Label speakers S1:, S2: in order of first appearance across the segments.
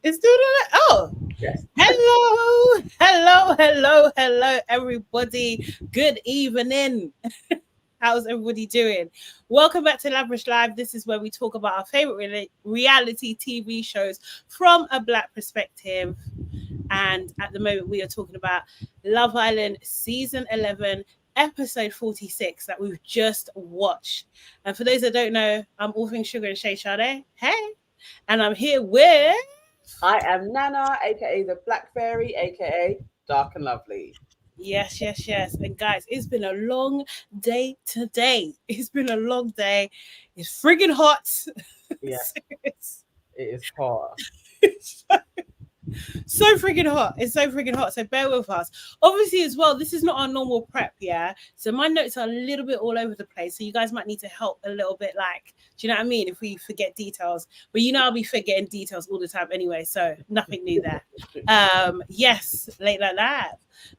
S1: It's doing it. Oh,
S2: Yes.
S1: hello, everybody. Good evening. How's everybody doing? Welcome back to LABRISH Live. This is where we talk about our favorite reality TV shows from a Black perspective. And at the moment, we are talking about Love Island Season 11, Episode 46 that we've just watched. And for those that don't know, I'm all things Sugar and Sade. Hey. And I'm here with...
S2: I am Nana, aka the Black Fairy, aka Dark and Lovely.
S1: Yes. And guys, it's been a long day today. It's been a long day. It's friggin' hot.
S2: Yes. It is hot.
S1: So freaking hot. It's so freaking hot. So bear with us. Obviously, as well, this is not our normal prep, yeah? So my notes are a little bit all over the place. So you guys might need to help a little bit, like, do you know what I mean? If we forget details. But you know I'll be forgetting details all the time anyway. So nothing new there. Yes, late like that.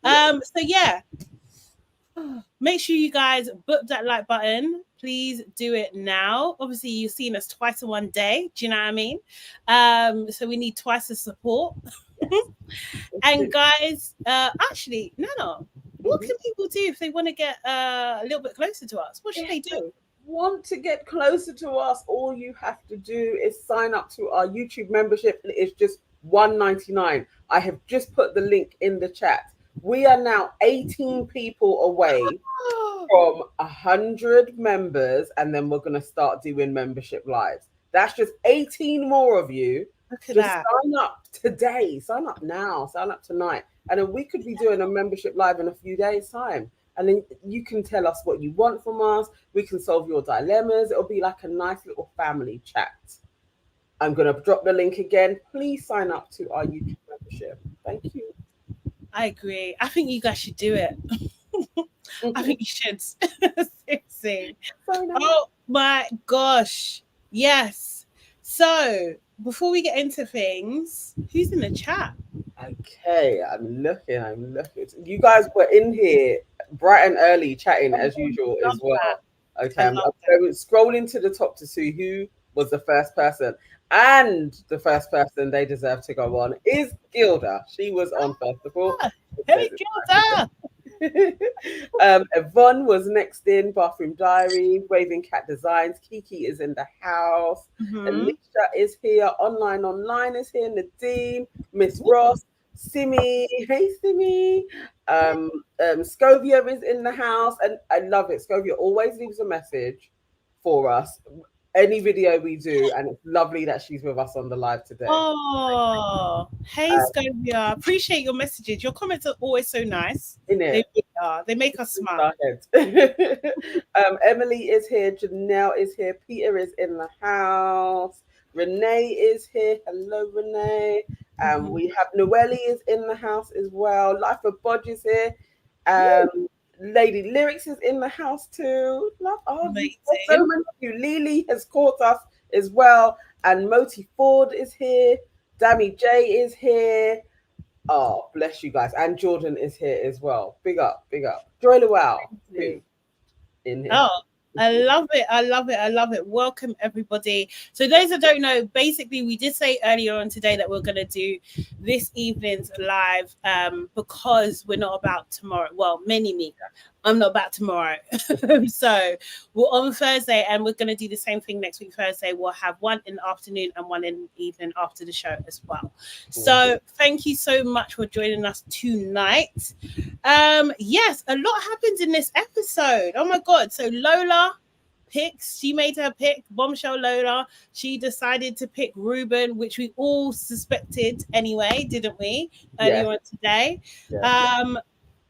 S1: So yeah. Make sure you guys book that like button. Please do it now. Obviously, you've seen us twice in one day. Do you know what I mean? So we need twice the support. And guys, actually, Nana, what can people do if they want to get a little bit closer to us? What should they do?
S2: Want to get closer to us? All you have to do is sign up to our YouTube membership. It's just $1.99. I have just put the link in the chat. We are now 18 people away from 100 members, and then we're going to start doing membership lives. That's just 18 more of you.
S1: Look at
S2: just
S1: that.
S2: sign up today. Sign up now. Sign up tonight. And then we could be doing a membership live in a few days' time. And then you can tell us what you want from us. We can solve your dilemmas. It'll be like a nice little family chat. I'm going to drop the link again. Please sign up to our YouTube membership. Thank you.
S1: I agree. I think you guys should do it. I think you should. Seriously. Oh my gosh. Yes. So before we get into things, who's in the chat?
S2: Okay, I'm looking. You guys were in here bright and early chatting as usual as well. That. Okay, I'm scrolling to the top to see who was the first person. And the first person they deserve to go on is Gilda. She was on first of all.
S1: Hey, Gilda!
S2: Yvonne was next in, Bathroom Diary, Waving Cat Designs. Kiki is in the house. Alicia is here. Online is here. Nadine, Miss Ross, Simi. Hey, Simi. Scovia is in the house. And I love it. Scovia always leaves a message for us. Any video we do, and it's lovely that she's with us on the live today.
S1: Oh, hey Scovia, appreciate your messages. Your comments are always so nice.
S2: In it,
S1: they make us smile.
S2: Emily is here. Janelle is here. Peter is in the house. Renee is here. Hello, Renee. We have Noelle is in the house as well. Life of Bodge is here. Lady Lyrics is in the house too. Love so many of you. Lily has caught us as well. And Moti Ford is here. Dammy J is here. Oh, bless you guys. And Jordan is here as well. Big up. Joy Luau in here.
S1: Oh, I love it. Welcome, everybody. So those that don't know, basically, we did say earlier on today that we're going to do this evening's live because we're not about tomorrow. Well, me. I'm not about tomorrow. So we're on Thursday, and we're going to do the same thing next week, Thursday. We'll have one in the afternoon and one in the evening after the show as well. So thank you so much for joining us tonight. Yes, a lot happened in this episode. Oh my God. So Lola she made her pick, bombshell Lola. She decided to pick Ruben, which we all suspected anyway, didn't we? Earlier on today. Yeah.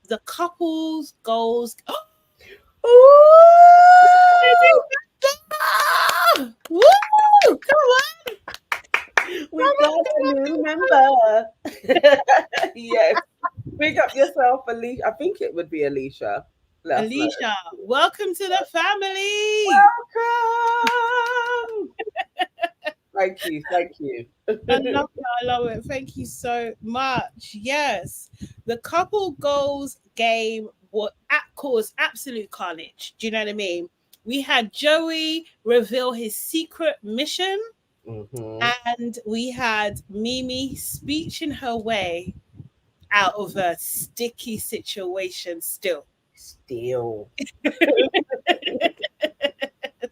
S1: The couple's goals. Woo! Come on!
S2: We got a new member. Yes. Big up yourself, Alicia. I think it would be Alicia.
S1: Alicia, welcome to the family.
S2: Welcome. Thank you.
S1: I love it. Thank you so much. Yes. The couple goals game caused absolute carnage. Do you know what I mean? We had Joey reveal his secret mission. And we had MIMII speeching her way out of a sticky situation still.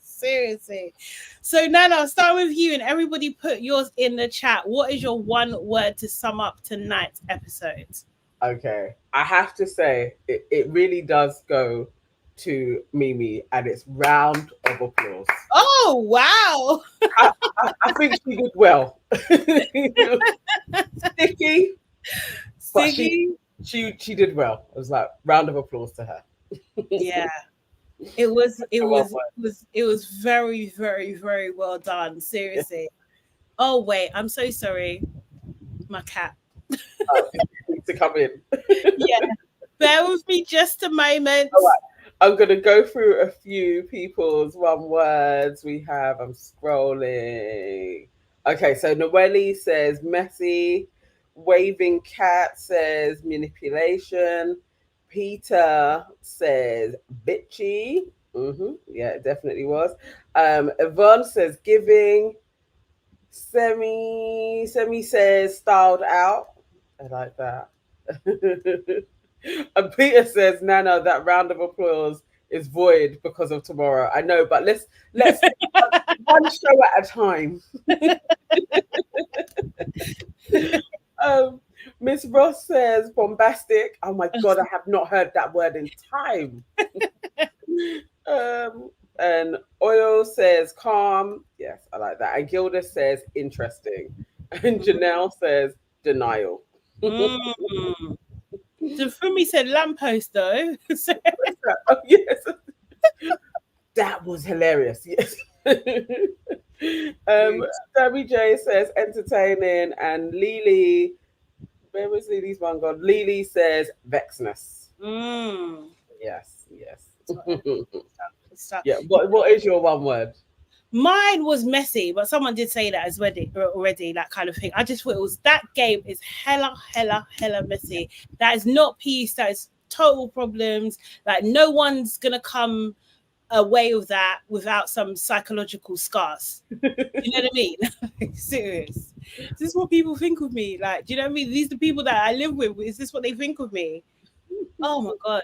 S1: Seriously. So Nana, I'll start with you and everybody put yours in the chat. What is your one word to sum up tonight's episode?
S2: Okay. I have to say, it really does go to MIMII, and it's round of applause.
S1: Oh, wow.
S2: I think she did well. Sticky, but
S1: Sticky.
S2: she did well. It was like round of applause to her.
S1: Yeah. It was very, very, very well done. Seriously. Oh wait, I'm so sorry. My cat.
S2: Oh, it needs to come in.
S1: Yeah. Bear with me just a moment.
S2: All right. I'm going to go through a few people's one words we have. I'm scrolling. Okay, so Noelle says messy. Waving Cat says manipulation. Peter says bitchy. Yeah, it definitely was. Yvonne says giving. Semi says styled out. I like that. And Peter says, Nana, that round of applause is void because of tomorrow. I know, but let's one show at a time. Miss Ross says bombastic. Oh my god, I have not heard that word in time. And Oil says calm. Yes, I like that. And Gilda says interesting. And Janelle says denial.
S1: So Fumi said lamppost though.
S2: Oh, yes. That was hilarious. Yes. Debbie J says entertaining, and Lily, where was Lily's one gone? Lily says vexness. Yes. Yeah. What is your one word?
S1: Mine was messy, but someone did say that as already, that kind of thing. I just thought it was, that game is hella messy. That is not peace. That is total problems. Like no one's gonna come away with that without some psychological scars. You know what I mean? Serious. Is this what people think of me? Like, do you know what I mean? These are the people that I live with. Is this what they think of me? Oh my god,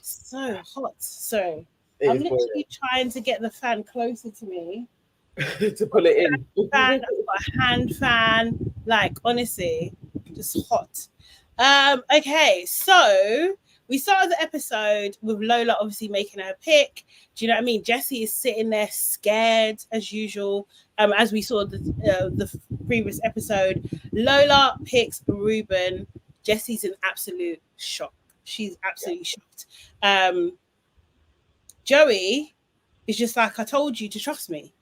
S1: so hot. Sorry. I'm literally trying to get the fan closer to me
S2: to pull it in.
S1: I've got a hand fan. Like honestly, just hot. Okay, so we started the episode with Lola obviously making her pick. Do you know what I mean? Jessie is sitting there scared as usual. As we saw the previous episode, Lola picks Ruben. Jessie's in absolute shock. She's absolutely shocked. Joey is just like, I told you to trust me.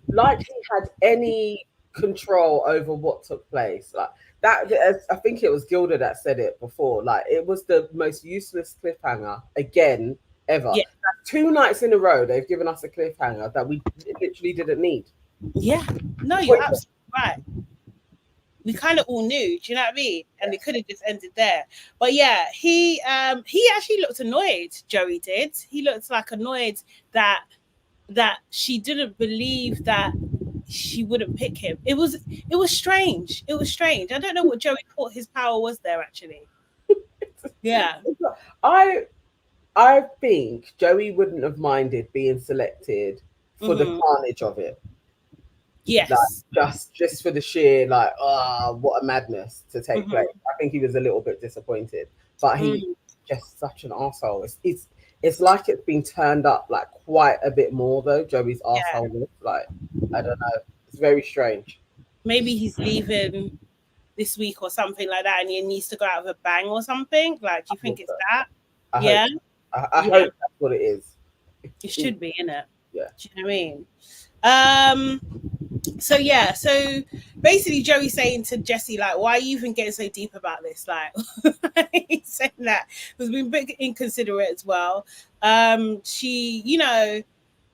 S2: Like he had any control over what took place. Like that, I think it was Gilda that said it before. Like it was the most useless cliffhanger again ever.
S1: Yeah.
S2: 2 nights in a row they've given us a cliffhanger that we literally didn't need.
S1: Yeah. No, you're absolutely right. We kind of all knew, do you know what I mean? And it could have just ended there. But yeah, he actually looked annoyed, Joey did. He looked like annoyed that she didn't believe that she wouldn't pick him. It was strange. It was strange. I don't know what Joey thought his power was there actually. Yeah.
S2: I think Joey wouldn't have minded being selected for the carnage of it.
S1: Yes.
S2: Like, just for the sheer what a madness to take place. I think he was a little bit disappointed, but he's just such an arsehole. It's like it's been turned up like quite a bit more though. Joey's arsehole, like I don't know. It's very strange.
S1: Maybe he's leaving this week or something like that, and he needs to go out with a bang or something. Like, do you think it's that?
S2: I hope that's what it is.
S1: It should be, innit?
S2: Yeah.
S1: Do you know what I mean? So basically Joey's saying to Jessie, like, why are you even getting so deep about this? Like, he's saying that because we've been inconsiderate as well.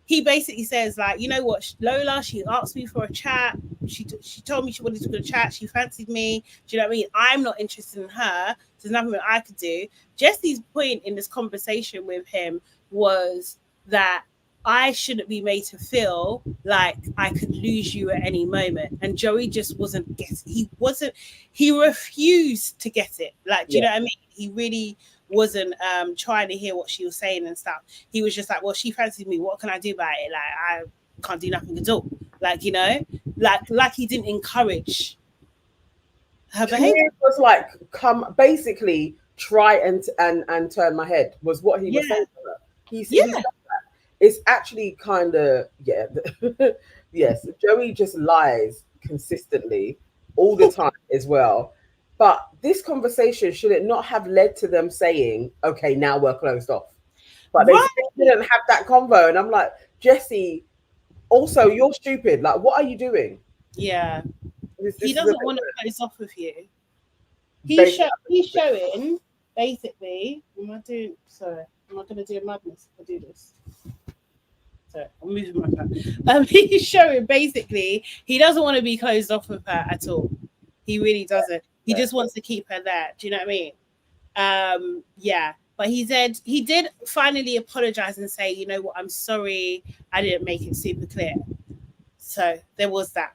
S1: He basically says, like, you know what, Lola, she asked me for a chat. She told me she wanted to go to chat. She fancied me. Do you know what I mean? I'm not interested in her. There's nothing that I could do. Jessie's point in this conversation with him was that, I shouldn't be made to feel like I could lose you at any moment. And Joey just wasn't getting, he refused to get it. Like, do you know what I mean? He really wasn't trying to hear what she was saying and stuff. He was just like, well, she fancies me. What can I do about it? Like, I can't do nothing at all. Like, you know, like he didn't encourage her behavior.
S2: It was like, come, basically try and turn my head was what he was saying to her. He said that. It's actually kind of, yes, Joey just lies consistently all the time as well. But this conversation, should it not have led to them saying, okay, now we're closed off? But they still didn't have that convo. And I'm like, Jesse, also, you're stupid. Like, what are you doing?
S1: Yeah.
S2: This
S1: he doesn't want to close off with you. He's showing, basically, am I going to do a madness if I do this? Sorry, I'm moving my phone. He's showing, basically, he doesn't want to be closed off with her at all. He really doesn't. He just wants to keep her there. Do you know what I mean? Yeah. But he said he did finally apologize and say, you know what, I'm sorry, I didn't make it super clear. So there was that.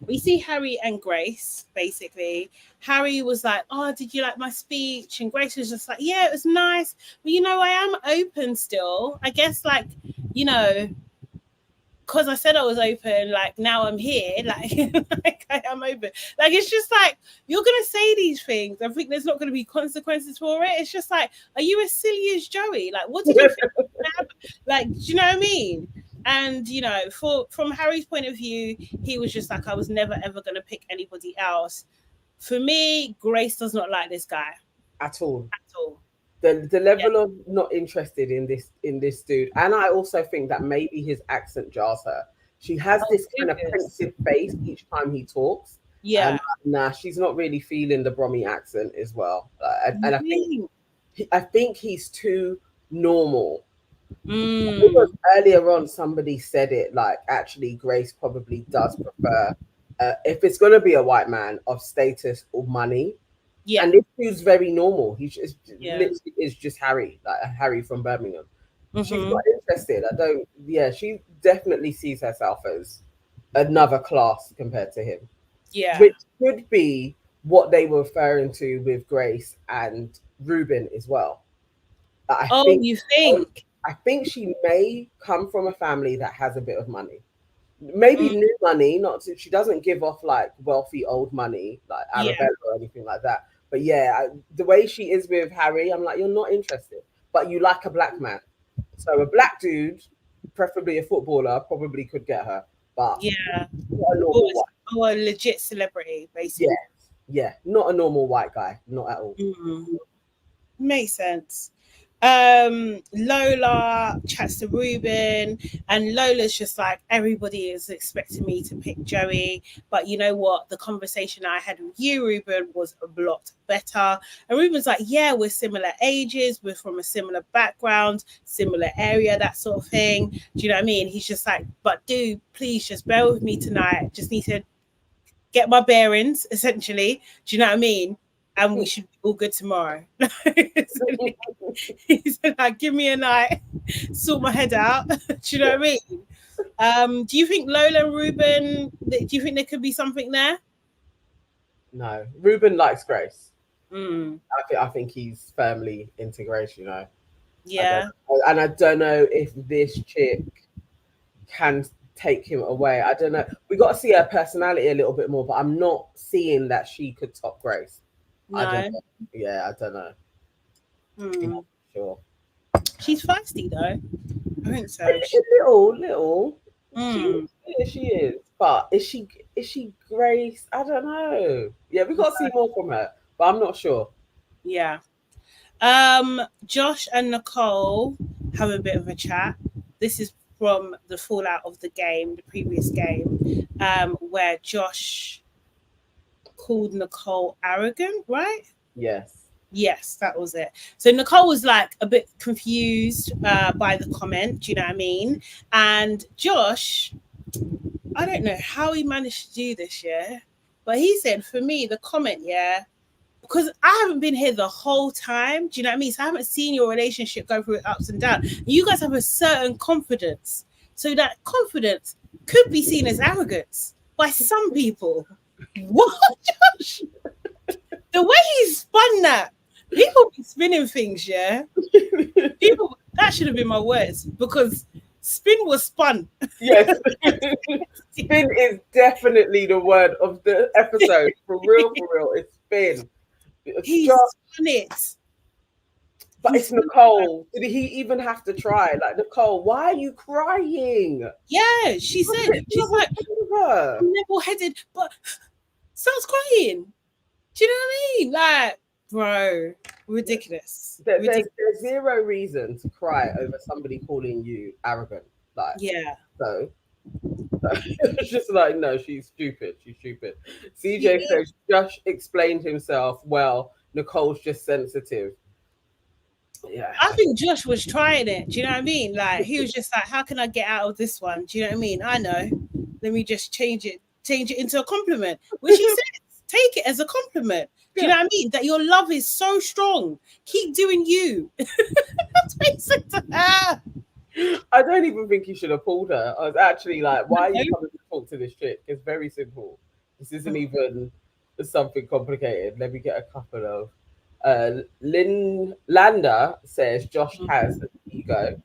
S1: We see Harry and Grace, basically. Harry was like, oh, did you like my speech? And Grace was just like, yeah, it was nice. But, you know, I am open still. I guess, like, you know, because I said I was open, like, now I'm here. Like, like, I am open. Like, it's just like, you're going to say these things. I think there's not going to be consequences for it. It's just like, are you as silly as Joey? Like, what did you think? Like, do you know what I mean? And, you know, from Harry's point of view, he was just like, I was never, ever going to pick anybody else. For me, Grace does not like this guy.
S2: At all.
S1: At all.
S2: The level of not interested in this dude. And I also think that maybe his accent jars her. She has this kind of pensive face each time he talks.
S1: Yeah.
S2: Nah, she's not really feeling the Brummy accent as well. And I think he's too normal. Because earlier on somebody said it, like, actually Grace probably does prefer if it's going to be a white man of status or money. And this dude's very normal. He's just literally is just Harry, like Harry from Birmingham. She's not interested. She definitely sees herself as another class compared to him. Which could be what they were referring to with Grace and Ruben as well.
S1: You think?
S2: I think she may come from a family that has a bit of money. Maybe new money, she doesn't give off like wealthy old money like Arabella or anything like that. But the way she is with Harry, I'm like, you're not interested. But you like a black man. So a black dude, preferably a footballer, probably could get her. But not a normal
S1: white. A legit celebrity, basically.
S2: Yeah, not a normal white guy, not at all.
S1: Makes sense. Lola chats to Ruben, and Lola's just like, everybody is expecting me to pick Joey, but you know what, the conversation I had with you, Ruben, was a lot better. And Ruben's like, yeah, we're similar ages, we're from a similar background, similar area, that sort of thing. Do you know what I mean? He's just like, but dude, please just bear with me tonight, just need to get my bearings, essentially. Do you know what I mean? And we should be all good tomorrow. He said, like, give me a night, sort my head out. Do you know what I mean? Do you think Lola and Ruben, do you think there could be something there?
S2: No. Ruben likes Grace. I think he's firmly into Grace, you know.
S1: Yeah.
S2: I don't know if this chick can take him away. I don't know. We got to see her personality a little bit more, but I'm not seeing that she could top Grace.
S1: No.
S2: I don't know. I'm not sure.
S1: She's feisty though. I think so.
S2: Little. She is. But is she Grace? I don't know. Yeah, we got to see more from her, but I'm not sure.
S1: Yeah. Josh and Nicole have a bit of a chat. This is from the fallout of the previous game, where Josh called Nicole arrogant, right? Yes, that was it. So Nicole was like a bit confused by the comment, do you know what I mean? And Josh, I don't know how he managed to do this, but he said, for me, the comment, because I haven't been here the whole time. Do you know what I mean? So I haven't seen your relationship go through ups and downs. You guys have a certain confidence. So that confidence could be seen as arrogance by some people. What, Josh? The way he spun that, people be spinning things, yeah? People, that should have been my words, because spin was spun.
S2: Yes. Spin is definitely the word of the episode. For real, it's spin.
S1: He spun it.
S2: But it's Nicole. Did he even have to try? Like, Nicole, why are you crying?
S1: Yeah, she said, she's like, level-headed, but starts crying. Do you know what I mean? Like, bro, ridiculous.
S2: There's zero reason to cry over somebody calling you arrogant. Like,
S1: yeah.
S2: So it's just like, no, she's stupid. CJ says Josh explained himself well. Nicole's just sensitive. Yeah,
S1: I think Josh was trying it. Do you know what I mean? Like, he was just like, how can I get out of this one? Do you know what I mean? I know. Let me just change it into a compliment, which he says, take it as a compliment. Do you know what I mean? That your love is so strong. Keep doing you. That's what he said to her.
S2: I don't even think he should have pulled her. I was actually like, why are you coming to talk to this chick? It's very simple. This isn't even something complicated. Let me get a couple of. Landa says Josh has an ego.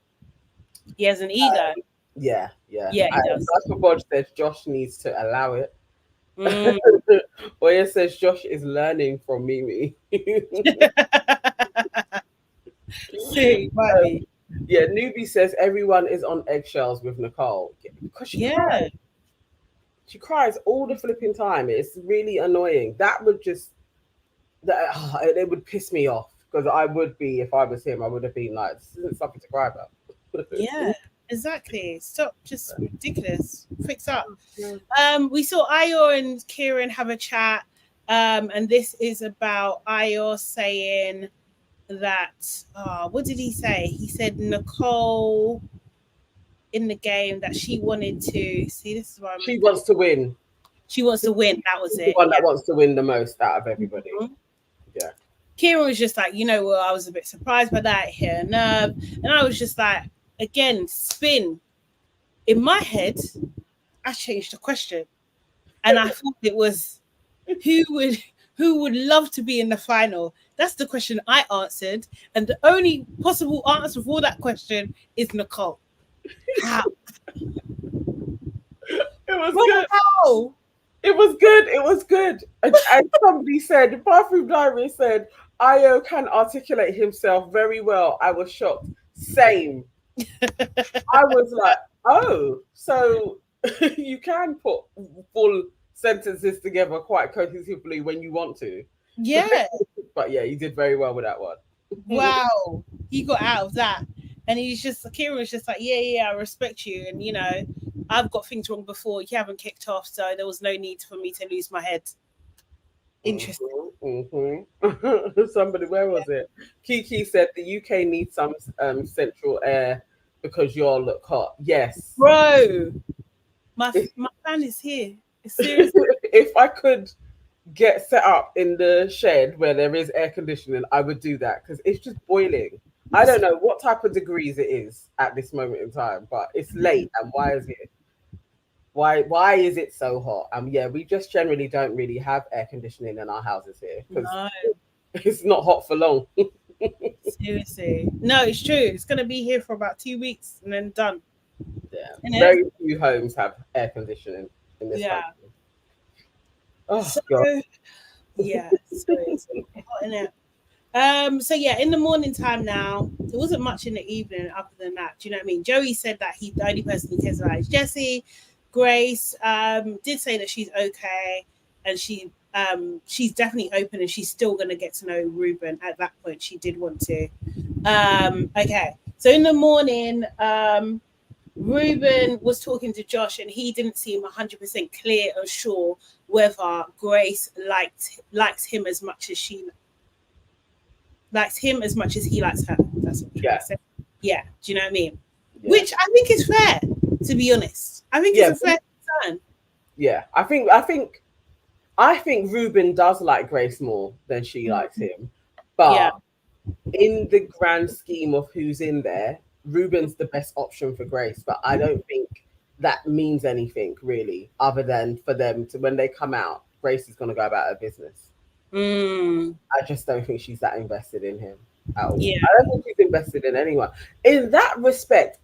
S1: He has an ego.
S2: Yeah.
S1: He does.
S2: Michael Bodge says Josh needs to allow it. Oya says Josh is learning from MIMII.
S1: See,
S2: yeah, Newbie says everyone is on eggshells with Nicole because she cries. She cries all the flipping time. It's really annoying. That would just it would piss me off, because I would be, if I was him, I would have been like, this isn't something to cry about.
S1: Yeah, exactly. Stop, just ridiculous. Fix up. We saw Ayo and Kieran have a chat, and this is about Ayo saying that, what did he say? He said Nicole in the game that she wanted to see. This is what
S2: she wants to win.
S1: She wants to win. That was it.
S2: The one that wants to win the most out of everybody. Yeah.
S1: Kieran was just like, well, I was a bit surprised by that. Hit a nerve, and I was just like, again, spin. In my head, I changed the question, and I thought it was who would love to be in the final. That's the question I answered, and the only possible answer for that question is Nicole. How?
S2: It was good. How? It was good. And somebody said, Bathroom Diary said, Ayo can articulate himself very well. I was shocked. Same. I was like, oh, so you can put full sentences together quite cohesively when you want to.
S1: Yeah.
S2: But yeah, he did very well with that one.
S1: Wow. He got out of that. And Kieran was just like, yeah, I respect you. And, I've got things wrong before. You haven't kicked off, so there was no need for me to lose my head. Interesting.
S2: Somebody, where was it? Kiki said the UK needs some central air because you all look hot. Yes.
S1: Bro, my fan is here. It's serious.
S2: If I could get set up in the shed where there is air conditioning, I would do that, because it's just boiling. I don't know what type of degrees it is at this moment in time, but it's late, and why is it so hot? Yeah, we just generally don't really have air conditioning in our houses here, because it's not hot for long.
S1: Seriously. No, it's true. It's going to be here for about 2 weeks and then done.
S2: Yeah. Very few homes have air conditioning in this country. Oh, God.
S1: Yeah. So it's hot in it. So yeah, in the morning time now, there wasn't much in the evening other than that. Do you know what I mean? Joey said that the only person he cares about is Jessie. Grace did say that she's okay, and she's definitely open, and she's still gonna get to know Ruben. At that point, she did want to. Okay, so in the morning, Ruben was talking to Josh, and he didn't seem 100% clear or sure whether Grace likes him as much as she likes him as much as he likes her. That's what I said. Yeah, do you know what I mean? Yeah. Which I think is fair, to be honest. I think it's a fair concern.
S2: Yeah, I think I think Ruben does like Grace more than she likes him, but
S1: Yeah.
S2: in the grand scheme of who's in there, Ruben's the best option for Grace. But I don't think that means anything really, other than for them to, when they come out, Grace is going to go about her business. I just don't think she's that invested in him at all.
S1: Yeah.
S2: I don't think she's invested in anyone. In that respect,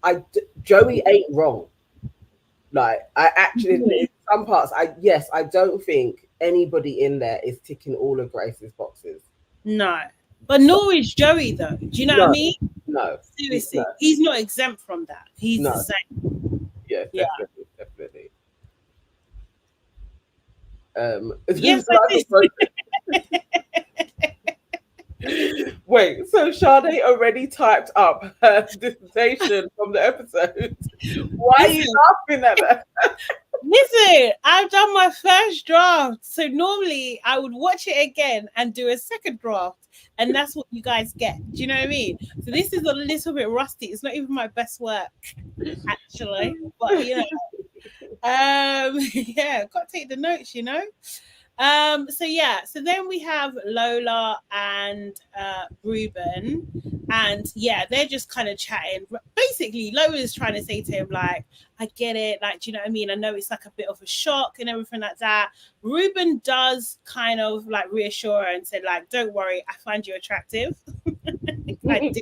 S2: Joey ain't wrong. Like, I actually, in some parts, I don't think anybody in there is ticking all of Grace's boxes.
S1: No. But nor is Joey, though. Do you know what I mean?
S2: No.
S1: Seriously. He's not exempt from that. He's the same.
S2: Yeah, definitely.
S1: Yes,
S2: Wait, so Sade already typed up her dissertation from the episode. Why are you laughing at that?
S1: Listen, I've done my first draft. So normally I would watch it again and do a second draft. And that's what you guys get. Do you know what I mean? So this is a little bit rusty. It's not even my best work, actually. But you know. Yeah, got to take the notes, you know. So then we have Lola and Ruben, and yeah, they're just kind of chatting. Basically, Lola's trying to say to him, like, I get it, like, do you know what I mean? I know it's like a bit of a shock and everything like that. Ruben does kind of like reassure her and said, like, don't worry, I find you attractive. I do.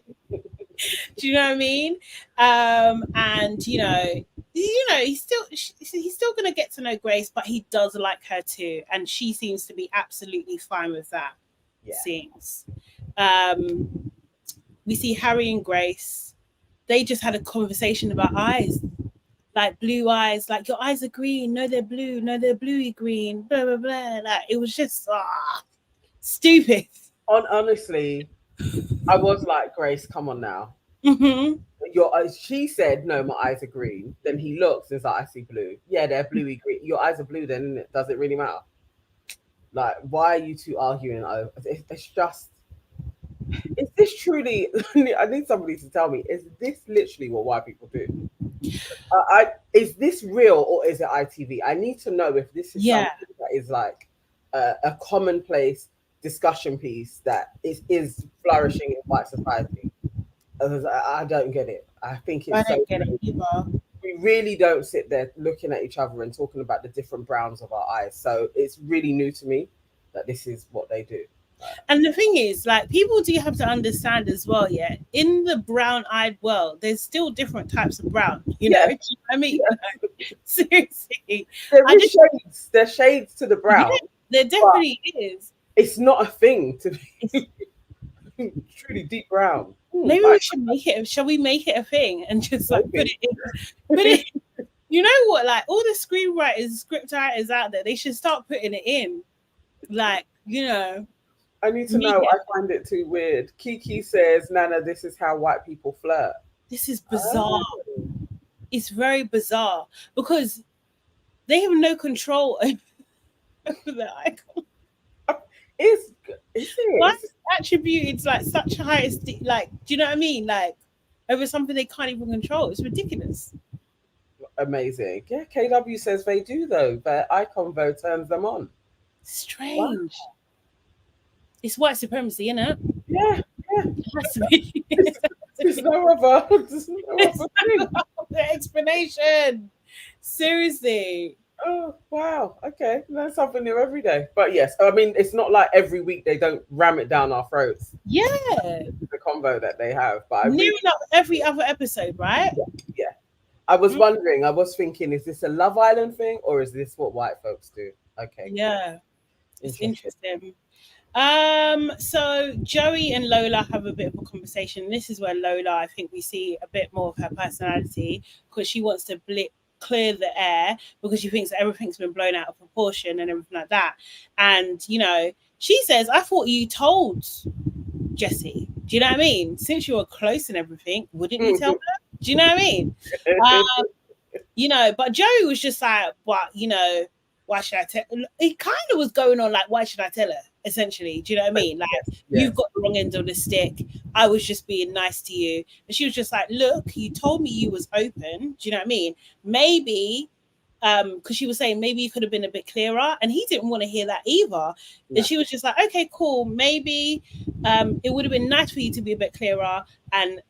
S1: Do you know what I mean? And you know, he's still gonna get to know Grace, but he does like her too, and she seems to be absolutely fine with that.
S2: Yeah.
S1: Seems. We see Harry and Grace. They just had a conversation about eyes, like blue eyes. Like, your eyes are green. No, they're blue. No, they're bluey green. Blah blah blah. Like, it was just stupid.
S2: Honestly, I was like, Grace, come on now. She said, no, my eyes are green. Then he looks and is like, I see blue. Yeah, they're bluey green. Your eyes are blue then, isn't it? Does it really matter? Like, why are you two arguing? It's just, is this truly, I need somebody to tell me, is this literally what white people do? Is this real or is it ITV? I need to know if this is something that is like a commonplace discussion piece that is flourishing in white society. I don't get it. I think it's
S1: get it either.
S2: We really don't sit there looking at each other and talking about the different browns of our eyes. So it's really new to me that this is what they do.
S1: And the thing is, like, people do have to understand as well, yeah, in the brown-eyed world, there's still different types of brown, you know? I mean, seriously.
S2: There's shades to the brown.
S1: Yeah, there definitely is.
S2: It's not a thing to be truly deep brown.
S1: Maybe we should make it. Shall we make it a thing and just like put it in? Put it. You know what? Like, all the screenwriters, script writers out there, they should start putting it in. Like, you know.
S2: I need to know. I find it too weird. Kiki says, Nana, this is how white people flirt.
S1: This is bizarre. It's very bizarre because they have no control over the icon. Why is attributed like such a high, like, do you know what I mean? Like, over something they can't even control. It's ridiculous.
S2: Amazing. Yeah, KW says they do though. Their icon vote turns them on.
S1: Strange. Wow. It's white supremacy, isn't it?
S2: Yeah.
S1: It has to be.
S2: There's no other thing.
S1: Explanation. Seriously.
S2: Oh, wow. Okay. Learn something new every day. But yes, I mean, it's not like every week they don't ram it down our throats.
S1: Yeah.
S2: The combo that they have. But
S1: near enough every other episode, right?
S2: Yeah. I was wondering, I was thinking, is this a Love Island thing or is this what white folks do? Okay.
S1: Yeah. It's interesting. So Joey and Lola have a bit of a conversation. This is where Lola, I think we see a bit more of her personality because she wants to clear the air because she thinks that everything's been blown out of proportion and everything like that. And, you know, she says, I thought you told Jessie. Do you know what I mean? Since you were close and everything, wouldn't you tell her? Do you know what I mean? You know, but Joey was just like, what, you know, why should I tell? He kind of was going on like, why should I tell her? Essentially, do you know what I mean? Like, you've got the wrong end of the stick. I was just being nice to you. And she was just like, look, you told me you was open. Do you know what I mean? Maybe because she was saying maybe you could have been a bit clearer, and he didn't want to hear that either. And she was just like, okay, cool, maybe it would have been nice for you to be a bit clearer, and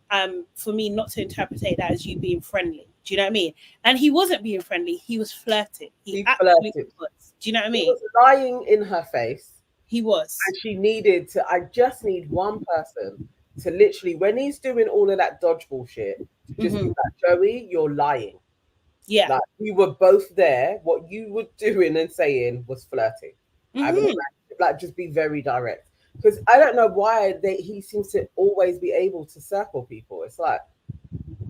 S1: for me not to interpret that as you being friendly. Do you know what I mean? And he wasn't being friendly, he was flirting. He absolutely
S2: flirted.
S1: was. Do you know what I mean?
S2: He was lying in her face.
S1: He was.
S2: And she needed to, I just need one person to literally, when he's doing all of that dodgeball shit, just be like, Joey, you're lying.
S1: Yeah.
S2: Like, we were both there. What you were doing and saying was flirting. I mean, like, just be very direct. Because I don't know why he seems to always be able to circle people. It's like,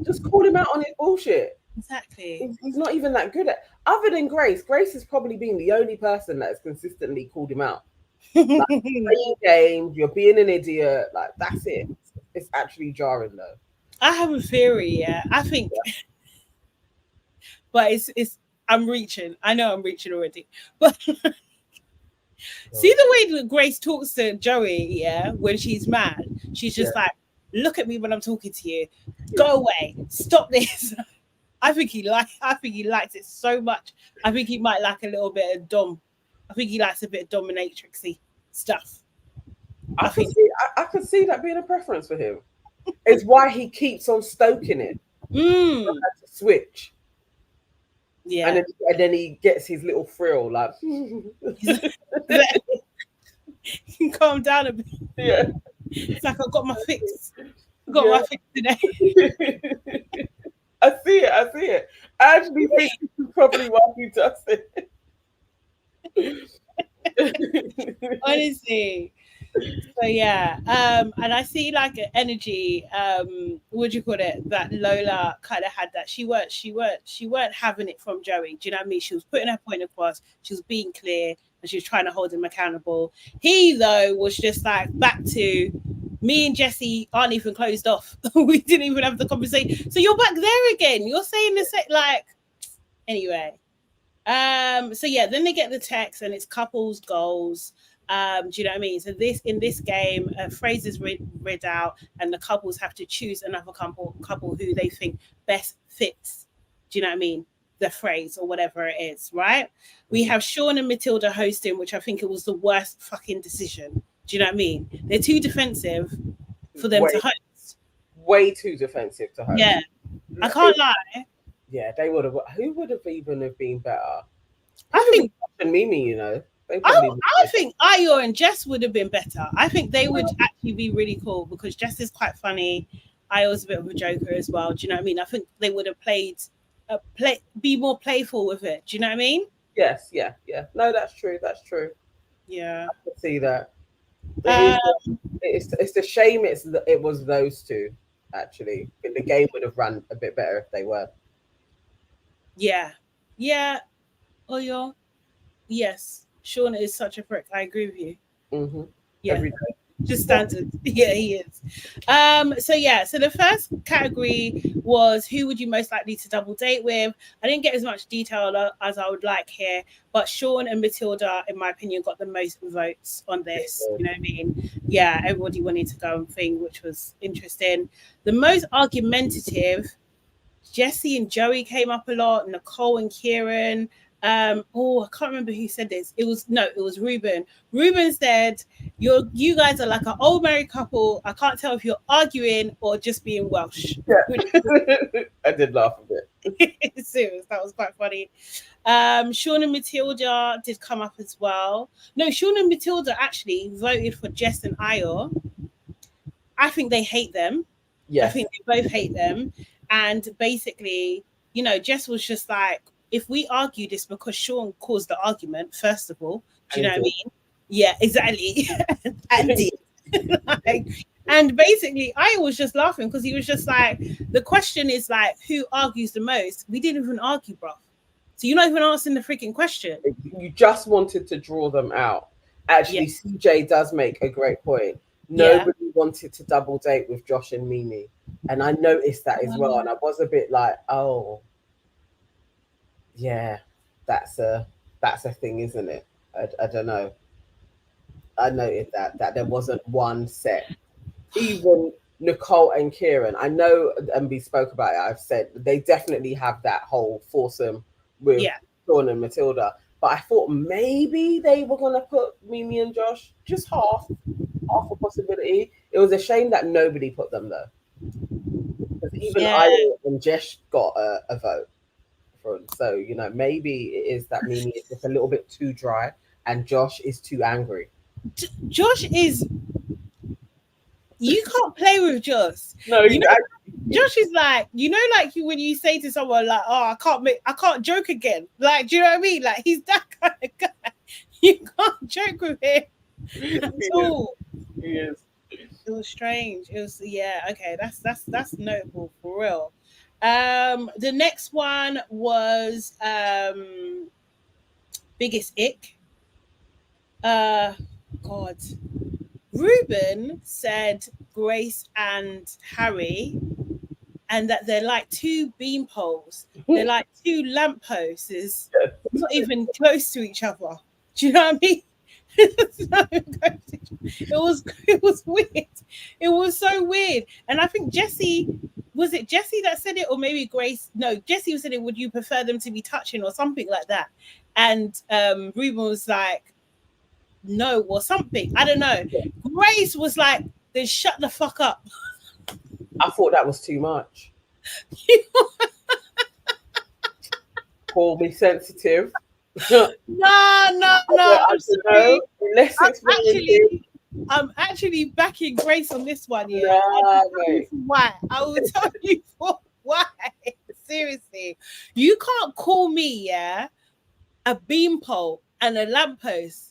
S2: just call him out on his bullshit.
S1: Exactly.
S2: He's not even that good at. Other than Grace has probably been the only person that has consistently called him out. Like, playing games, you're being an idiot. Like, that's it. It's actually jarring though.
S1: I have a theory. Yeah, I think, but it's. I'm reaching. I know I'm reaching already, but. See the way that Grace talks to Joey, yeah, when she's mad. She's just like, look at me when I'm talking to you. Go away. Stop this. I think he likes it so much. I think he might like a little bit of dom. I think he likes a bit of dominatrixy stuff.
S2: I could see that being a preference for him. It's why he keeps on stoking it. To switch.
S1: Yeah.
S2: And then he gets his little frill, like
S1: calm down a bit.
S2: Yeah.
S1: It's like I've got my fix. I've got my fix today.
S2: I see it. I actually think this is probably why he does it.
S1: Honestly. So yeah, and I see like an energy, what do you call it, that Lola kind of had, that she weren't having it from Joey. Do you know what I mean? She was putting her point across, she was being clear, and she was trying to hold him accountable. He though was just like back to, me and Jessie aren't even closed off. We didn't even have the conversation. So you're back there again. You're saying the same, like, anyway. So yeah, then they get the text and it's couples goals. Do you know what I mean? So in this game, a phrase is read out, and the couples have to choose another couple who they think best fits. Do you know what I mean? The phrase or whatever it is, right? We have Sean and Matilda hosting, which I think it was the worst fucking decision. Do you know what I mean? They're too defensive for them to host.
S2: Way too defensive to host.
S1: Yeah, I can't lie.
S2: Yeah, they would have. Who would have even have been better?
S1: I think
S2: MIMII, you know.
S1: I think Ayo and Jess would have been better. I think they would actually be really cool because Jess is quite funny. Ayo's a bit of a joker as well. Do you know what I mean? I think they would have be more playful with it. Do you know what I mean?
S2: Yes, yeah. No, that's true.
S1: Yeah,
S2: I can see that. It's a shame it was those two, actually. But the game would have run a bit better if they were.
S1: Yeah. Oyo, yes. Sean is such a prick. I agree with you.
S2: Mm-hmm.
S1: Yeah.
S2: Every day.
S1: Just standard. Yeah, he is. So the first category was who would you most likely to double date with. I didn't get as much detail as I would like here, but Sean and Matilda, in my opinion, got the most votes on this. You know what I mean? Yeah, everybody wanted to go and thing, which was interesting. The most argumentative, Jessie and Joey came up a lot, Nicole and Kieran. I can't remember who said this. It was Ruben. Ruben said, you guys are like an old married couple. I can't tell if you're arguing or just being Welsh.
S2: Yeah. I did laugh a bit.
S1: Serious, that was quite funny. Sean and Matilda did come up as well. No, Sean and Matilda actually voted for Jess and Ayo. I think they hate them. Yeah, I think they both hate them. And basically, you know, Jess was just like, if we argue this because Sean caused the argument, first of all, do you know what I mean? Yeah, exactly. And basically, I was just laughing because he was just like, the question is like, who argues the most? We didn't even argue, bro. So you're not even answering the freaking question.
S2: You just wanted to draw them out. Actually, CJ does make a great point. Nobody wanted to double date with Josh and MIMII. And I noticed that as well. And I was a bit like, oh, yeah, that's a thing, isn't it? I don't know. I noted that there wasn't one set. Even Nicole and Kieran, I know, and we spoke about it, I've said they definitely have that whole foursome with Sean and Matilda. But I thought maybe they were gonna put Mimi and Josh, just half a possibility. It was a shame that nobody put them though, because even I and Jesh got a vote from. So you know, maybe it is that Mimi is just a little bit too dry, and Josh is too angry.
S1: Josh is. You can't play with Josh.
S2: No,
S1: you know, Josh is like, you know, like when you say to someone like, "Oh, I can't joke again." Like, do you know what I mean? Like, he's that kind of guy. You can't joke with him at all.
S2: He is.
S1: It was strange. It was okay. That's notable for real. The next one was biggest ick. God. Ruben said Grace and Harry, and that they're like two beam poles. They're like two lampposts, not even close to each other. Do you know what I mean? It was weird. It was so weird. And I think was it Jessie that said it, or maybe Grace? No, Jessie said it. Would you prefer them to be touching or something like that? And Ruben was like, no, or something. I don't know. Grace was like, then shut the fuck up.
S2: I thought that was too much. Call me sensitive.
S1: No. I'm actually backing Grace on this one. Yeah. Why? I will tell you why. Seriously, you can't call me a beanpole and a lamppost.